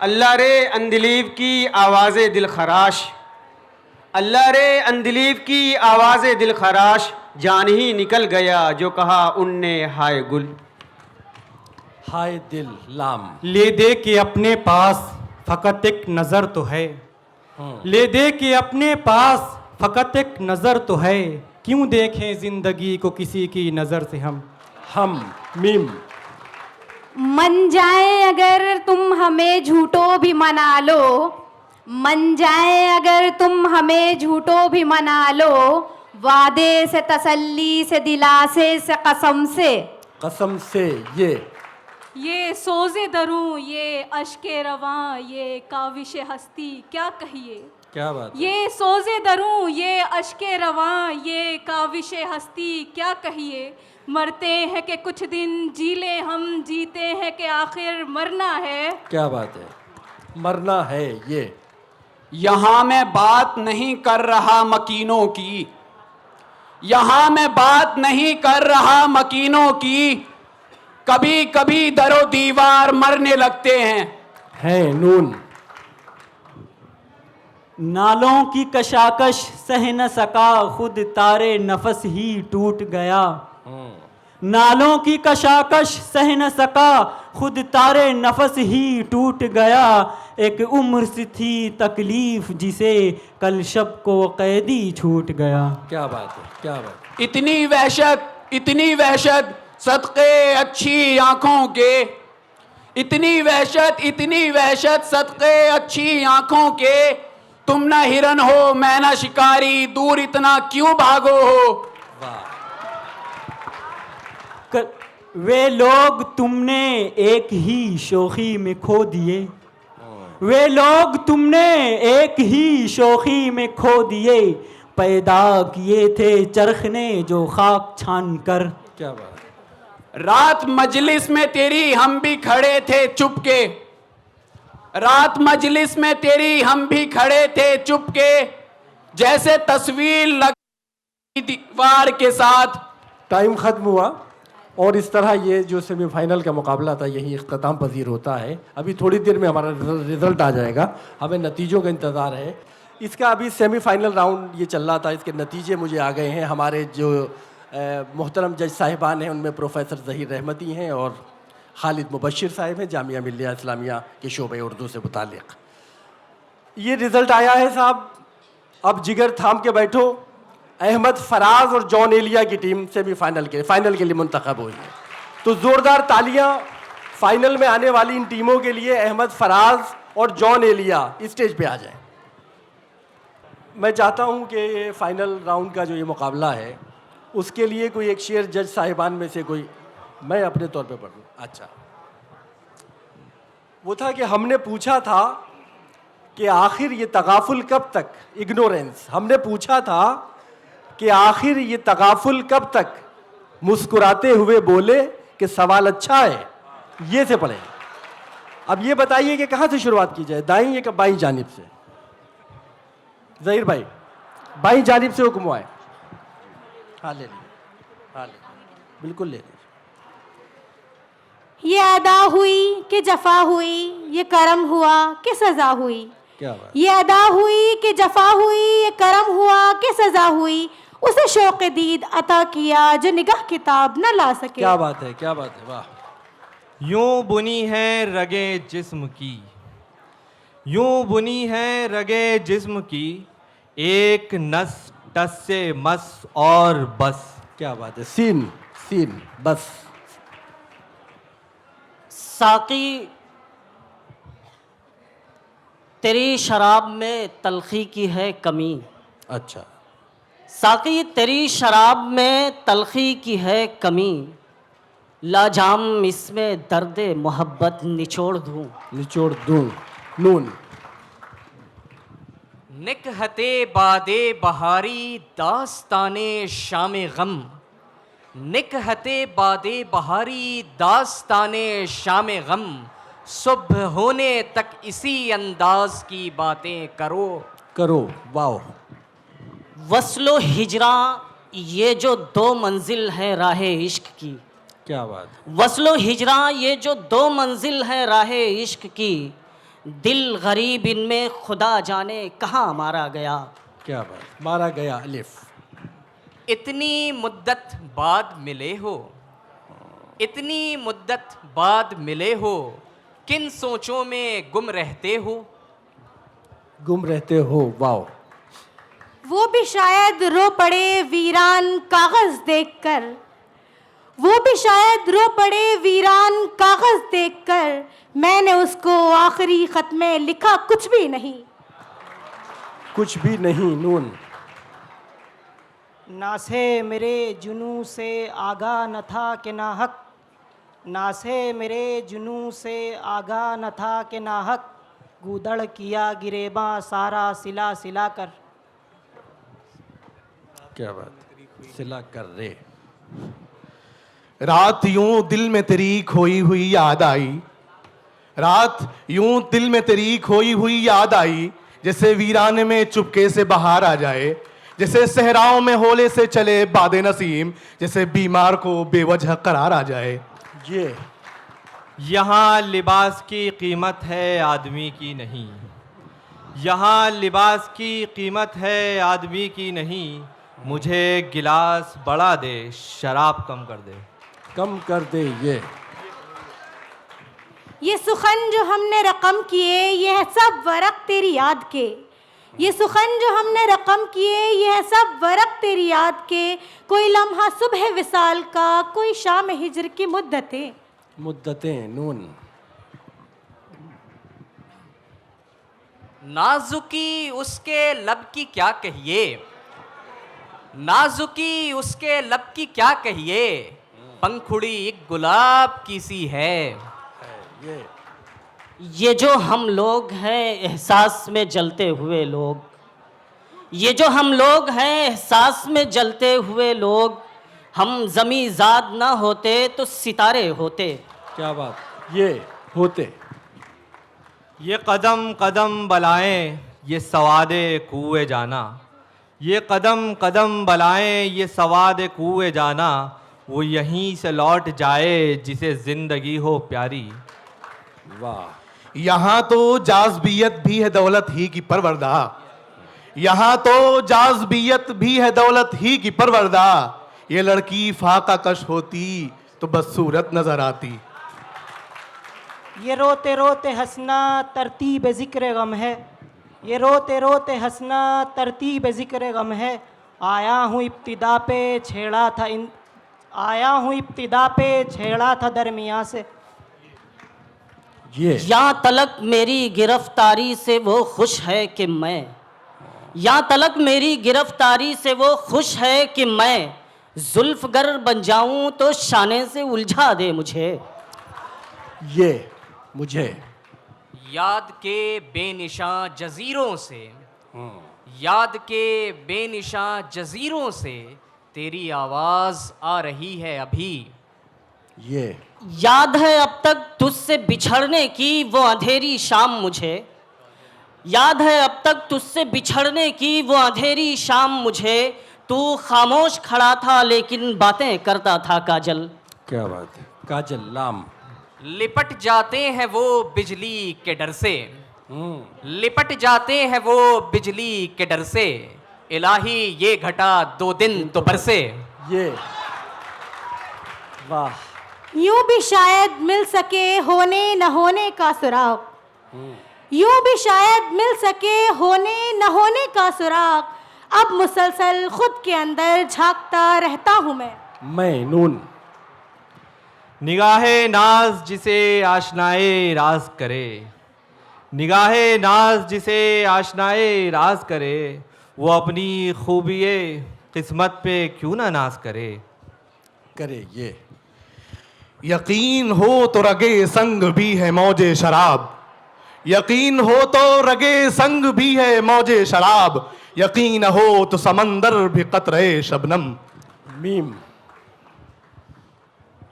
अल्लाह रे अंदिलीब की आवाज़े दिल खराश, अल्लाह रे अंदिलीब की आवाज़े दिल खराश, जान ही निकल गया जो कहा उनने हाय गुल। हाय दिल लाम। ले दे के अपने पास फ़कत एक नज़र तो है, ले दे के अपने पास फ़कत एक नज़र तो है, क्यों देखें ज़िंदगी को किसी की नज़र से हम मीम। मन जाए अगर तुम हमें झूठो भी मना लो, मन जाए अगर तुम हमें झूठो भी मना लो, वादे से तसल्ली से दिलासे से कसम से ये सोज़े दरूं ये अश्के रवां ये काविश हस्ती क्या कहिए। क्या बात है? ये सोज़े दरूं ये अश्के रवां ये काविश हस्ती क्या कहिए। मरते हैं कि कुछ दिन जी ले हम, जीते हैं कि आखिर मरना है। क्या बात है, मरना है ये। यहाँ मैं बात नहीं कर रहा मकीनों की, यहाँ मैं बात नहीं कर रहा मकीनों की, कभी कभी दरो दीवार मरने लगते हैं नून। नालों की कशाकश सह न सका, खुद तारे नफस ही टूट गया। नालों की कशाकश सह न सका, खुद तारे नफस ही टूट गया। एक उम्र सी थी तकलीफ जिसे कल शब को कैदी छूट गया। क्या बात है, क्या बात। इतनी वहशत सदक़े अच्छी आंखों के, इतनी वहशत सदक़े अच्छी आंखों के, तुम ना हिरन हो मैं ना शिकारी, दूर इतना क्यों भागो हो। वे लोग तुमने एक ही शोखी में खो दिए, वे लोग तुमने एक ही शोखी में खो दिए, पैदा किए थे चरख ने जो खाक छान कर। क्या बात। रात मजलिस में तेरी हम भी खड़े थे चुपके, रात मजलिस में तेरी हम भी खड़े थे चुपके, जैसे तस्वीर लगी दीवार के साथ। टाइम खत्म हुआ और इस तरह ये जो सेमीफाइनल का मुकाबला था यही इख्तिताम पजीर होता है। अभी थोड़ी देर में हमारा रिजल्ट आ जाएगा, हमें नतीजों का इंतज़ार है। इसका अभी सेमीफाइनल राउंड ये चल रहा था, इसके नतीजे मुझे आ गए हैं। हमारे जो मोहतरम जज साहिबान हैं उनमें प्रोफेसर ज़हीर रहमती हैं और खालिद मुबशिर साहिब हैं जामिया मिल्लिया इस्लामिया के शोबे उर्दू से मुतालिक। ये रिज़ल्ट आया है साहब। अब जिगर थाम के बैठो, अहमद फराज और जॉन एलिया की टीम फाइनल के लिए मुंतखब हुई है। तो ज़ोरदार तालियां फाइनल में आने वाली इन टीमों के लिए। अहमद फराज और जॉन एलिया स्टेज पे आ जाएं। मैं चाहता हूं कि ये फाइनल राउंड का जो ये मुकाबला है उसके लिए कोई एक शेर जज साहिबान में से कोई मैं अपने तौर पे पढ़ूं। अच्छा, वो था कि हमने पूछा था कि आखिर ये तगाफुल कब तक, इग्नोरेंस, हमने पूछा था कि आखिर ये तगाफुल कब तक, मुस्कुराते हुए बोले कि सवाल अच्छा है। ये से पढ़े। अब ये बताइए कि कहाँ से शुरुआत की जाए, दाईं या बाईं जानिब से? ज़हीर भाई बाईं जानिब से हुक्म आए। हाँ ले लीजिए, हाँ ले, बिल्कुल ले लीजिए। ये अदा हुई कि जफा हुई, ये करम हुआ कि सजा हुई। क्या बात। ये अदा हुई कि जफा हुई, ये करम हुआ कि सजा हुई, उसे शौक़ दीद अता किया जो निगाह किताब न ला सके। क्या बात है, क्या बात है, वाह। यूं बुनी है रगे जिस्म की, यूं बुनी है रगे जिस्म की, एक नस टस से मस और बस। क्या बात है, सीन सीन बस। साकी तेरी शराब में तलखी की है कमी। अच्छा। साकी तेरी शराब में तलखी की है कमी, लाजाम इसमें दर्द मोहब्बत निचोड़ दूं। निचोड़ दूं। नून। निकहते बादे बहारी दास्ताने शामे गम, निकहते बादे बहारी दास्ताने शामे गम, सुबह होने तक इसी अंदाज की बातें करो। करो, वाओ वस्लो हिजरा ये जो दो मंजिल है राह इश्क की। क्या बात। वस्लो हिजरा ये जो दो मंजिल है राह इश्क की, दिल गरीब इनमें खुदा जाने कहाँ मारा गया। क्या बात, मारा गया अलिफ। इतनी मुद्दत बाद मिले हो, इतनी मुद्दत बाद मिले हो, किन सोचों में गुम रहते हो। गुम रहते हो, वाओ। वो भी शायद रो पड़े वीरान कागज देखकर, वो भी शायद रो पड़े वीरान कागज देखकर, मैंने उसको आखिरी खत में लिखा कुछ भी नहीं। कुछ भी नहीं नून। ना से मेरे जुनू से आगा न था कि नाहक, ना से मेरे जुनू से आगा न था कि नाहक, गूदड़ किया गिरेबा सारा सिला सिला कर। क्या बात, सिला कर रे। रात यूं दिल में तेरी खोई हुई याद आई, रात यूं दिल में तेरी खोई हुई याद आई, जैसे वीराने में चुपके से बाहर आ जाए, जैसे सहराओं में होले से चले बादे नसीम, जैसे बीमार को बेवजह करार आ जाए। ये यहाँ लिबास की कीमत है आदमी की नहीं, यहाँ लिबास की कीमत है आदमी की नहीं, मुझे गिलास बड़ा दे शराब कम कर दे। कम कर दे। ये सुखन जो हमने रकम किए ये है सब वरक तेरी याद के, ये सुखन जो हमने रकम किए ये है सब वरक तेरी याद के, कोई लम्हा सुबह विसाल का, कोई शाम हिजर की मुद्दतें। मुद्दतें नून। नाजुकी उसके लब की क्या कहिए, नाजुकी उसके लब की क्या कहिए, पंखुड़ी एक गुलाब की सी है। ये जो हम लोग हैं एहसास में जलते हुए लोग, ये जो हम लोग हैं एहसास में जलते हुए लोग, हम ज़मी ज़ाद ना होते तो सितारे होते। क्या बात, ये होते। ये कदम कदम बलाएं ये सवादे कुएं जाना, ये कदम कदम बलाएं ये सवादे कुएं जाना, वो यहीं से लौट जाए जिसे जिंदगी हो प्यारी। वाह। यहाँ तो जाज़बियत भी है दौलत ही की परवरदा, यहाँ तो जाज़बियत भी है दौलत ही की परवरदा, ये लड़की फाका कश होती तो बस सूरत नजर आती। ये रोते रोते हंसना तरतीब ज़िक्र गम है, ये रोते रोते हंसना तरतीब ज़िक्र गम है, आया हूँ इब्तिदा पे छेड़ा था आया हूँ इब्तिदा पे छेड़ा था दरमियाँ से। यहाँ तलक मेरी गिरफ्तारी से वो खुश है कि मैं, यहाँ तलक मेरी गिरफ्तारी से वो खुश है कि मैं, जुल्फगर बन जाऊं तो शाने से उलझा दे मुझे। ये मुझे याद के बेनिशां जजीरों से, याद के बेनिशां जजीरों से तेरी आवाज आ रही है अभी। ये याद है अब तक तुझसे बिछड़ने की वो अंधेरी शाम मुझे, याद है अब तक तुझसे बिछड़ने की वो अंधेरी शाम मुझे, तू खामोश खड़ा था लेकिन बातें करता था काजल। क्या बात है, काजल लाम। लिपट जाते हैं वो बिजली के डर से, लिपट जाते हैं वो बिजली के डर से, इलाही ये घटा 2 दिन तो बरसे। ये वाह। यूं भी शायद मिल सके होने न होने का सुराग, यूं भी शायद मिल सके होने न होने का सुराग, अब मुसलसल खुद के अंदर झांकता रहता हूँ मैं नून। निगाहे नाज जिसे आशनाए राज करे, निगाहे नाज जिसे आशनाए राज करे, वो अपनी खूबिये किस्मत पे क्यों ना नाज करे। करे ये। यकीन हो तो रगे संग भी है मौजे शराब, यकीन हो तो रगे संग भी है मौजे शराब, यकीन हो तो समंदर भी कतरे शबनम। मीम।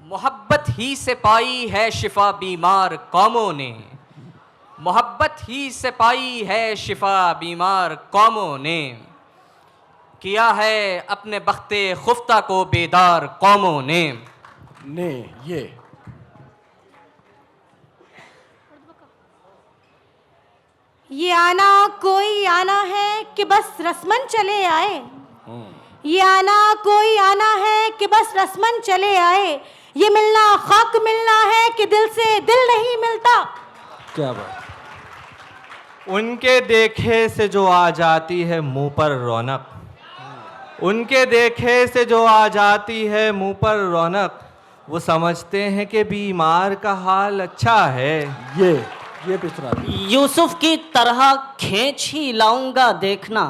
मोहब्बत ही से पाई है शिफा बीमार कौमों ने, मोहब्बत ही से पाई है शिफा बीमार कौमों ने, किया है अपने बख्ते खुफ्ता को बेदार कौमों ने। ये आना कोई आना है कि बस रस्मन चले आए, ये आना कोई आना है कि बस रस्मन चले आए, ये मिलना खाक मिलना है कि दिल से दिल नहीं मिलता। क्या बात। उनके देखे से जो आ जाती है मुंह पर रौनक, उनके देखे से जो आ जाती है मुंह पर रौनक, वो समझते हैं कि बीमार का हाल अच्छा है। ये पिछड़ा यूसुफ की तरह खींच ही लाऊंगा देखना,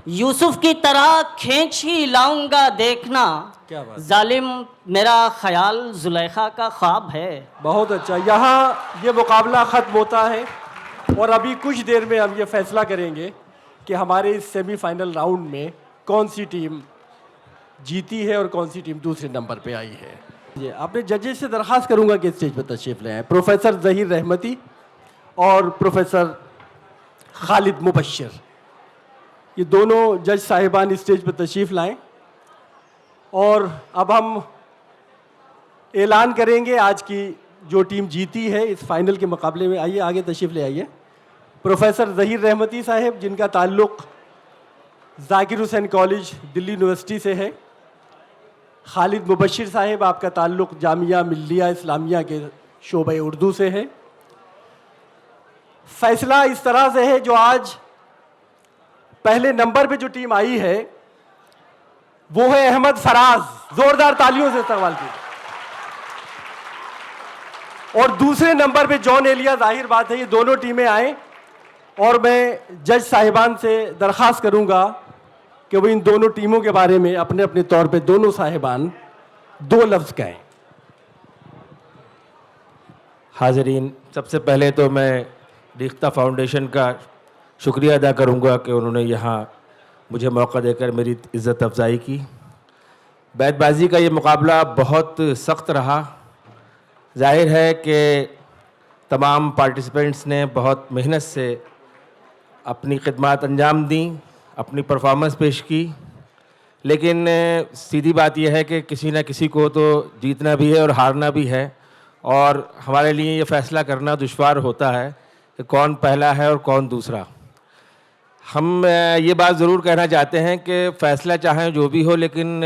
यूसुफ की तरह खींच ही लाऊंगा देखना, क्या बात। जालिम मेरा ख्याल जुलेखा का ख्वाब है। बहुत अच्छा। यहाँ ये मुकाबला ख़त्म होता है और अभी कुछ देर में हम ये फैसला करेंगे कि हमारे इस सेमीफाइनल राउंड में कौन सी टीम जीती है और कौन सी टीम दूसरे नंबर पे आई है। ये अपने जजेस से दरख्वास्त करूंगा कि स्टेज पर तशरीफ़ ले आएँ। प्रोफेसर ज़हीर रहमती और प्रोफेसर खालिद मुबश्शिर, ये दोनों जज साहिबान स्टेज पर तशरीफ़ लाएं। और अब हम ऐलान करेंगे आज की जो टीम जीती है इस फाइनल के मुकाबले में। आइए आगे तशरीफ़ ले आइए। प्रोफेसर ज़हीर रहमती साहब, जिनका ताल्लुक़ जाकिर हुसैन कॉलेज दिल्ली यूनिवर्सिटी से है। खालिद मुबश्शिर साहब, आपका ताल्लुक़ जामिया मिल्लिया इस्लामिया के शोबे उर्दू से है। फैसला इस तरह से है, जो आज पहले नंबर पे जो टीम आई है वो है अहमद फराज। जोरदार तालियों से इस्तकबाल की। और दूसरे नंबर पे जॉन एलिया। जाहिर बात है ये दोनों टीमें आए और मैं जज साहिबान से दरख्वास्त करूंगा कि वो इन दोनों टीमों के बारे में अपने अपने तौर पे दोनों साहिबान 2 लफ्ज़ कहें। हाज़रीन, सबसे पहले तो मैं रिख्ता फाउंडेशन का शुक्रिया अदा करूंगा कि उन्होंने यहाँ मुझे मौका देकर मेरी इज़्ज़त अफजाई की। बैतबाजी का ये मुकाबला बहुत सख्त रहा। जाहिर है कि तमाम पार्टिसिपेंट्स ने बहुत मेहनत से अपनी खिदमत अंजाम दी, अपनी परफॉर्मेंस पेश की, लेकिन सीधी बात यह है कि किसी न किसी को तो जीतना भी है और हारना भी है। और हमारे लिए ये फ़ैसला करना दुश्वार होता है कि कौन पहला है और कौन दूसरा। हम ये बात ज़रूर कहना चाहते हैं कि फ़ैसला चाहे जो भी हो, लेकिन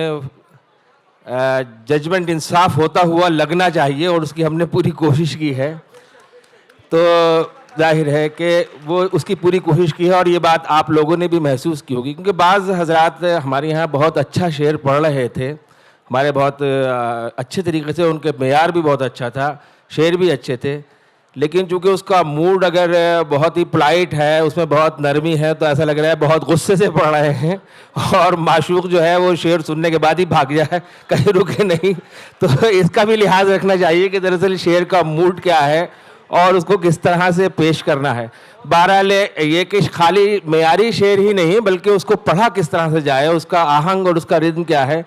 जजमेंट इंसाफ होता हुआ लगना चाहिए और उसकी हमने पूरी कोशिश की है। तो जाहिर है कि वो उसकी पूरी कोशिश की है और ये बात आप लोगों ने भी महसूस की होगी, क्योंकि बाज़ हजरात हमारे यहाँ बहुत अच्छा शेर पढ़ रहे थे, हमारे बहुत अच्छे तरीके से, उनके मेयार भी बहुत अच्छा था, शेर भी अच्छे थे, लेकिन चूँकि उसका मूड अगर बहुत ही पोलाइट है, उसमें बहुत नरमी है, तो ऐसा लग रहा है बहुत गुस्से से पढ़ रहे हैं और माशूक जो है वो शेर सुनने के बाद ही भाग जाए, कहीं रुके नहीं। तो इसका भी लिहाज रखना चाहिए कि दरअसल शेर का मूड क्या है और उसको किस तरह से पेश करना है। बहरहाल ये कि खाली मेयारी शेर ही नहीं बल्कि उसको पढ़ा किस तरह से जाए, उसका आहंग और उसका रिद्म क्या है।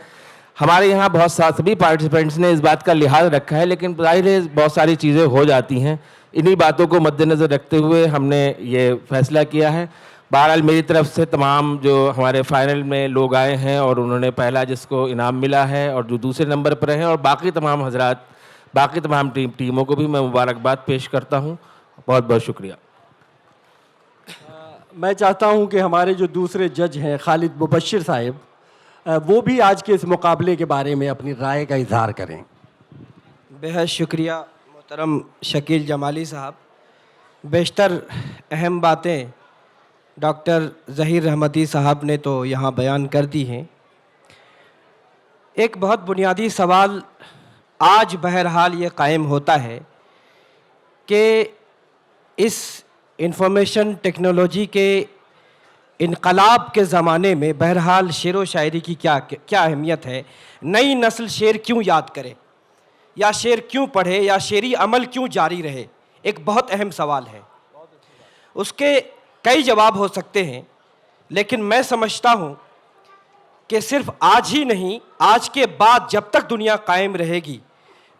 हमारे यहाँ बहुत सभी पार्टिसिपेंट्स ने इस बात का लिहाज रखा है, लेकिन जाहिर है बहुत सारी चीज़ें हो जाती हैं। इन्हीं बातों को मद्देनज़र रखते हुए हमने ये फ़ैसला किया है। बहरहाल मेरी तरफ से तमाम जो हमारे फाइनल में लोग आए हैं और उन्होंने पहला जिसको इनाम मिला है और जो दूसरे नंबर पर हैं और बाकी तमाम हजरात, बाकी तमाम टीमों को भी मैं मुबारकबाद पेश करता हूँ। बहुत बहुत शुक्रिया। मैं चाहता हूँ कि हमारे जो दूसरे जज हैं खालिद मुबश्शिर साहब, वो भी आज के इस मुकाबले के बारे में अपनी राय का इजहार करें। बेहद शुक्रिया मोहतरम शकील जमाली साहब। बेशतर अहम बातें डॉक्टर ज़हीर रहमती साहब ने तो यहाँ बयान कर दी हैं। एक बहुत बुनियादी सवाल आज बहरहाल ये कायम होता है कि इस इंफॉर्मेशन टेक्नोलॉजी के इनकलाब के ज़माने में बहरहाल शेर व शायरी की क्या अहमियत है। नई नस्ल शेर क्यों याद करे या शेर क्यों पढ़े या शेरी अमल क्यों जारी रहे, एक बहुत अहम सवाल है। उसके कई जवाब हो सकते हैं, लेकिन मैं समझता हूँ कि सिर्फ आज ही नहीं, आज के बाद जब तक दुनिया कायम रहेगी,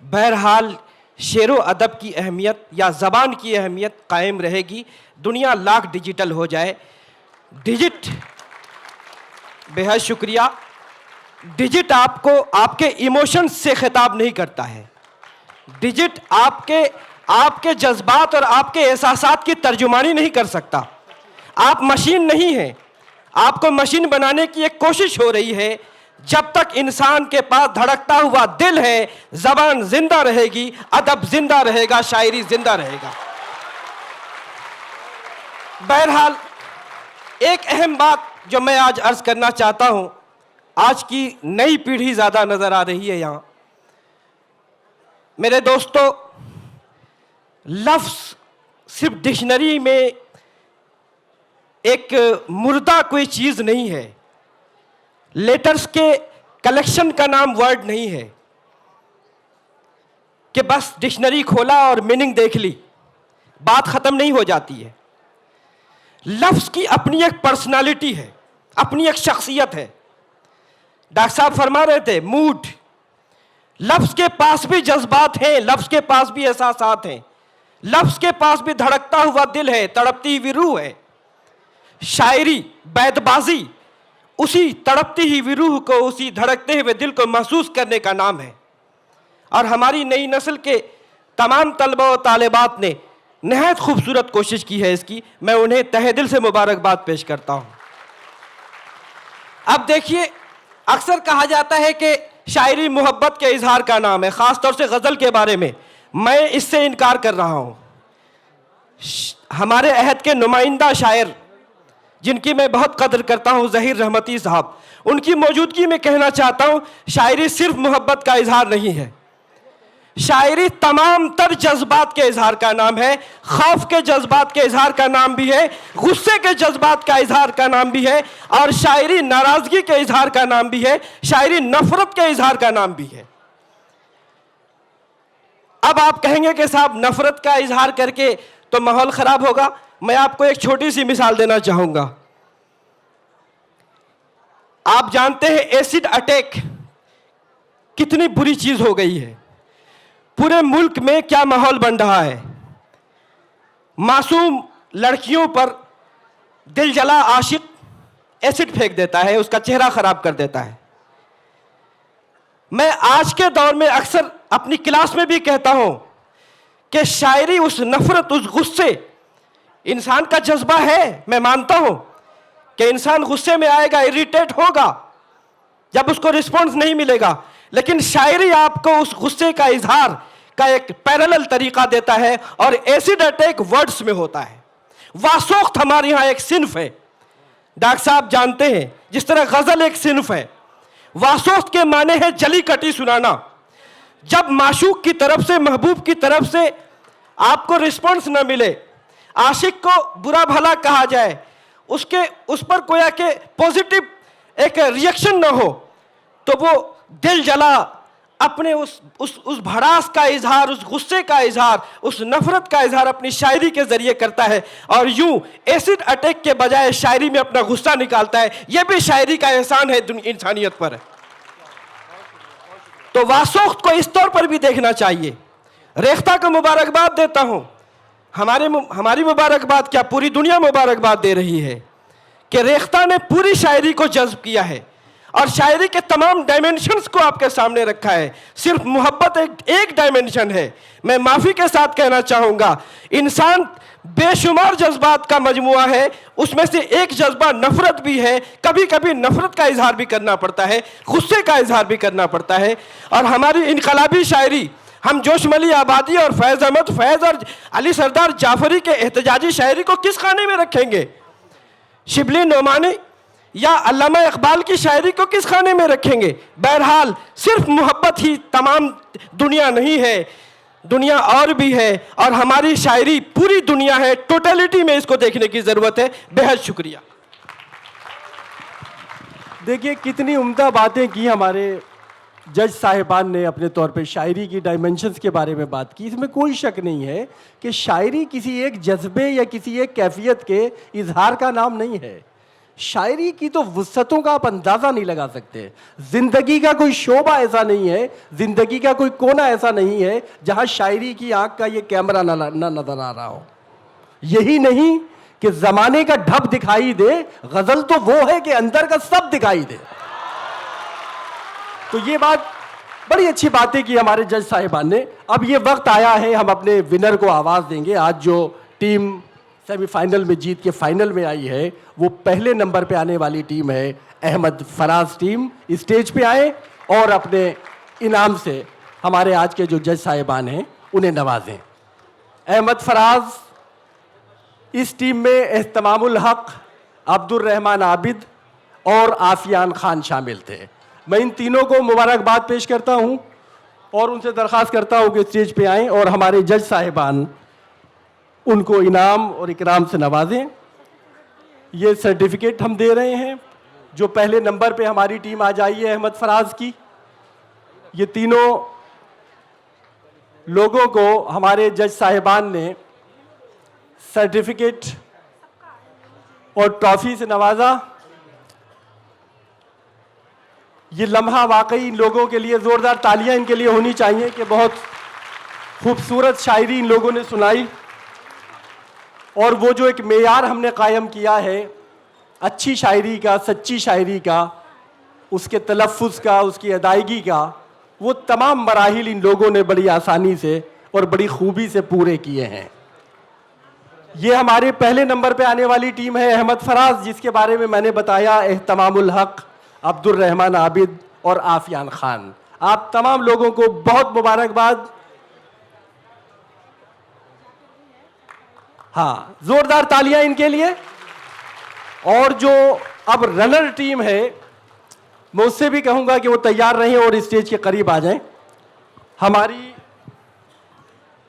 बहरहाल शेर व अदब की अहमियत या ज़बान की अहमियत कायम रहेगी। दुनिया लाख डिजिटल हो जाए, बेहद शुक्रिया। डिजिट आपको आपके इमोशंस से खिताब नहीं करता है। डिजिट आपके जज्बात और आपके एहसासात की तर्जुमानी नहीं कर सकता। आप मशीन नहीं हैं। आपको मशीन बनाने की एक कोशिश हो रही है। जब तक इंसान के पास धड़कता हुआ दिल है, जबान जिंदा रहेगी, अदब जिंदा रहेगा, शायरी जिंदा रहेगा। बहरहाल एक अहम बात जो मैं आज अर्ज करना चाहता हूं, आज की नई पीढ़ी ज्यादा नजर आ रही है यहां। मेरे दोस्तों, लफ्ज सिर्फ डिक्शनरी में एक मुर्दा कोई चीज नहीं है। लेटर्स के कलेक्शन का नाम वर्ड नहीं है कि बस डिक्शनरी खोला और मीनिंग देख ली, बात खत्म नहीं हो जाती है। लफ्ज की अपनी एक पर्सनालिटी है, अपनी एक शख्सियत है। डॉक्टर साहब फरमा रहे थे मूड, लफ्ज के पास भी जज्बात हैं, लफ्ज के पास भी एहसासात हैं, लफ्ज के पास भी धड़कता हुआ दिल है, तड़पती हुई रूह है। शायरी, बैतबाजी उसी तड़पती हुई रूह को, उसी धड़कते हुए दिल को महसूस करने का नाम है। और हमारी नई नस्ल के तमाम तलबा और तालिबात ने नहायत खूबसूरत कोशिश की है इसकी। मैं उन्हें तहे दिल से मुबारकबाद पेश करता हूं। अब देखिए, अक्सर कहा जाता है कि शायरी मोहब्बत के इजहार का नाम है, ख़ास तौर से गज़ल के बारे में। मैं इससे इनकार कर रहा हूं। हमारे अहद के नुमाइंदा शायर, जिनकी मैं बहुत कदर करता हूं, ज़हीर रहमती साहब, उनकी मौजूदगी में कहना चाहता हूं, शायरी सिर्फ मोहब्बत का इजहार नहीं है। शायरी तमाम तर जज्बात के इजहार का नाम है। खौफ के जज्बात के इजहार का नाम भी है, गुस्से के जज्बात का इजहार का नाम भी है, और शायरी नाराजगी के इजहार का नाम भी है, शायरी नफरत के इजहार का नाम भी है। अब आप कहेंगे कि साहब नफरत का इजहार करके तो माहौल खराब होगा। मैं आपको एक छोटी सी मिसाल देना चाहूंगा। आप जानते हैं एसिड अटैक कितनी बुरी चीज हो गई है। पूरे मुल्क में क्या माहौल बन रहा है। मासूम लड़कियों पर दिल जला आशिक एसिड फेंक देता है, उसका चेहरा खराब कर देता है। मैं आज के दौर में अक्सर अपनी क्लास में भी कहता हूं कि शायरी उस नफरत, उस गुस्से, इंसान का जज्बा है। मैं मानता हूं कि इंसान गुस्से में आएगा, इरिटेट होगा जब उसको रिस्पॉन्स नहीं मिलेगा, लेकिन शायरी आपको उस गुस्से का इजहार का एक पैरेलल तरीका देता है। और एसिड अटैक वर्ड्स में होता है। वासोख्त हमारे यहां एक सिन्फ है। डॉक्टर साहब जानते हैं, जिस तरह गजल एक सिन्फ है, वासोख्त के माने हैं जली कटी सुनाना। जब माशूक की तरफ से, महबूब की तरफ से आपको रिस्पॉन्स न मिले, आशिक को बुरा भला कहा जाए, उस पर कोई के पॉजिटिव एक रिएक्शन न हो, तो वो दिल जला अपने उस भड़ास का इजहार, उस गुस्से का इजहार, उस नफरत का इजहार अपनी शायरी के जरिए करता है। और यूं एसिड अटैक के बजाय शायरी में अपना गुस्सा निकालता है। यह भी शायरी का एहसान है इंसानियत पर। तो वासोख्त को इस तौर पर भी देखना चाहिए। रेख्ता को मुबारकबाद देता हूं। हमारी मुबारकबाद क्या, पूरी दुनिया मुबारकबाद दे रही है कि रेख्ता ने पूरी शायरी को जज्ब किया है और शायरी के तमाम डायमेंशंस को आपके सामने रखा है। सिर्फ मोहब्बत एक डायमेंशन है। मैं माफी के साथ कहना चाहूंगा, इंसान बेशुमार जज्बात का मजमुआ है, उसमें से एक जज्बा नफरत भी है। कभी कभी नफरत का इजहार भी करना पड़ता है, गुस्से का इजहार भी करना पड़ता है। और हमारी इनकलाबी शायरी, हम जोशमली आबादी और फैज़ अहमद फैज़ और अली सरदार जाफरी के एहतजाजी शायरी को किस खाने में रखेंगे? शिबली नोमानी या अल्लामा इकबाल की शायरी को किस खाने में रखेंगे? बहरहाल सिर्फ मोहब्बत ही तमाम दुनिया नहीं है, दुनिया और भी है, और हमारी शायरी पूरी दुनिया है। टोटलिटी में इसको देखने की जरूरत है। बेहद शुक्रिया। देखिए कितनी उम्दा बातें की हमारे जज साहिबान ने अपने तौर पे शायरी की डायमेंशंस के बारे में बात की। इसमें कोई शक नहीं है कि शायरी किसी एक जज्बे या किसी एक कैफियत के इजहार का नाम नहीं है। शायरी की तो वुसअतों का आप अंदाज़ा नहीं लगा सकते। ज़िंदगी का कोई शोबा ऐसा नहीं है, ज़िंदगी का कोई कोना ऐसा नहीं है जहाँ शायरी की आँख का ये कैमरा ना नज़र आ रहा हो। यही नहीं कि जमाने का ढब दिखाई दे, गजल तो वो है कि अंदर का सब दिखाई दे। तो ये बात बड़ी अच्छी बातें की हमारे जज साहिबान ने। अब ये वक्त आया है हम अपने विनर को आवाज़ देंगे। आज जो टीम सेमीफाइनल में जीत के फाइनल में आई है वो पहले नंबर पे आने वाली टीम है अहमद फराज टीम। स्टेज पे आए और अपने इनाम से हमारे आज के जो जज साहिबान हैं उन्हें नवाजें। अहमद फराज, इस टीम में एहतमामुल हक, अब्दुल रहमान आबिद और आफियान खान शामिल थे। मैं इन तीनों को मुबारकबाद पेश करता हूं और उनसे दरख्वास्त करता हूं कि स्टेज पे आएं और हमारे जज साहिबान उनको इनाम और इकराम से नवाजें। ये सर्टिफिकेट हम दे रहे हैं। जो पहले नंबर पे हमारी टीम आज आई है अहमद फराज की, ये तीनों लोगों को हमारे जज साहिबान ने सर्टिफिकेट और ट्रॉफी से नवाजा। ये लम्हा वाकई इन लोगों के लिए, ज़ोरदार तालियां इनके लिए होनी चाहिए कि बहुत खूबसूरत शायरी इन लोगों ने सुनाई। और वो जो एक मेयार हमने कायम किया है अच्छी शायरी का, सच्ची शायरी का, उसके तलफ़्फ़ुज़ का, उसकी अदायगी का, वो तमाम मराहिल इन लोगों ने बड़ी आसानी से और बड़ी खूबी से पूरे किए हैं। ये हमारे पहले नंबर पे आने वाली टीम है अहमद फराज, जिसके बारे में मैंने बताया, एहतमामुल हक, अब्दुल रहमान आबिद और आफियान खान। आप तमाम लोगों को बहुत मुबारकबाद। हाँ, जोरदार तालियां इनके लिए। और जो अब रनर टीम है, मैं उससे भी कहूंगा कि वो तैयार रहें और स्टेज के करीब आ जाएं। हमारी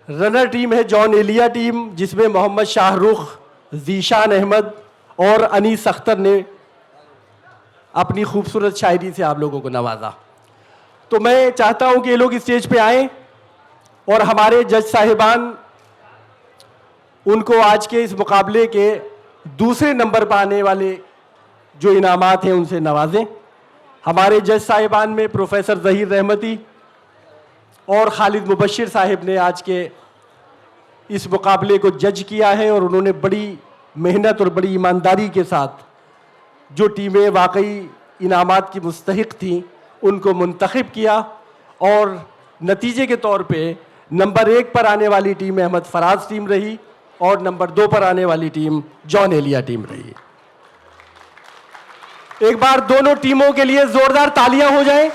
रनर टीम है जॉन एलिया टीम, जिसमें मोहम्मद शाहरुख, जीशान अहमद और अनीस अख्तर ने अपनी खूबसूरत शायरी से आप लोगों को नवाजा। तो मैं चाहता हूं कि ये लोग स्टेज पे आएं और हमारे जज साहिबान उनको आज के इस मुकाबले के दूसरे नंबर पर आने वाले जो इनामात हैं उनसे नवाजें। हमारे जज साहिबान में प्रोफेसर ज़हीर रहमती और खालिद मुबश्शिर साहिब ने आज के इस मुकाबले को जज किया है और उन्होंने बड़ी मेहनत और बड़ी ईमानदारी के साथ जो टीमें वाकई इनामात की मुस्तहिक थीं उनको मुंतखब किया और नतीजे के तौर पे नंबर 1 पर आने वाली टीम अहमद फराज टीम रही और नंबर 2 पर आने वाली टीम जॉन एलिया टीम रही। एक बार दोनों टीमों के लिए जोरदार तालियां हो जाएं।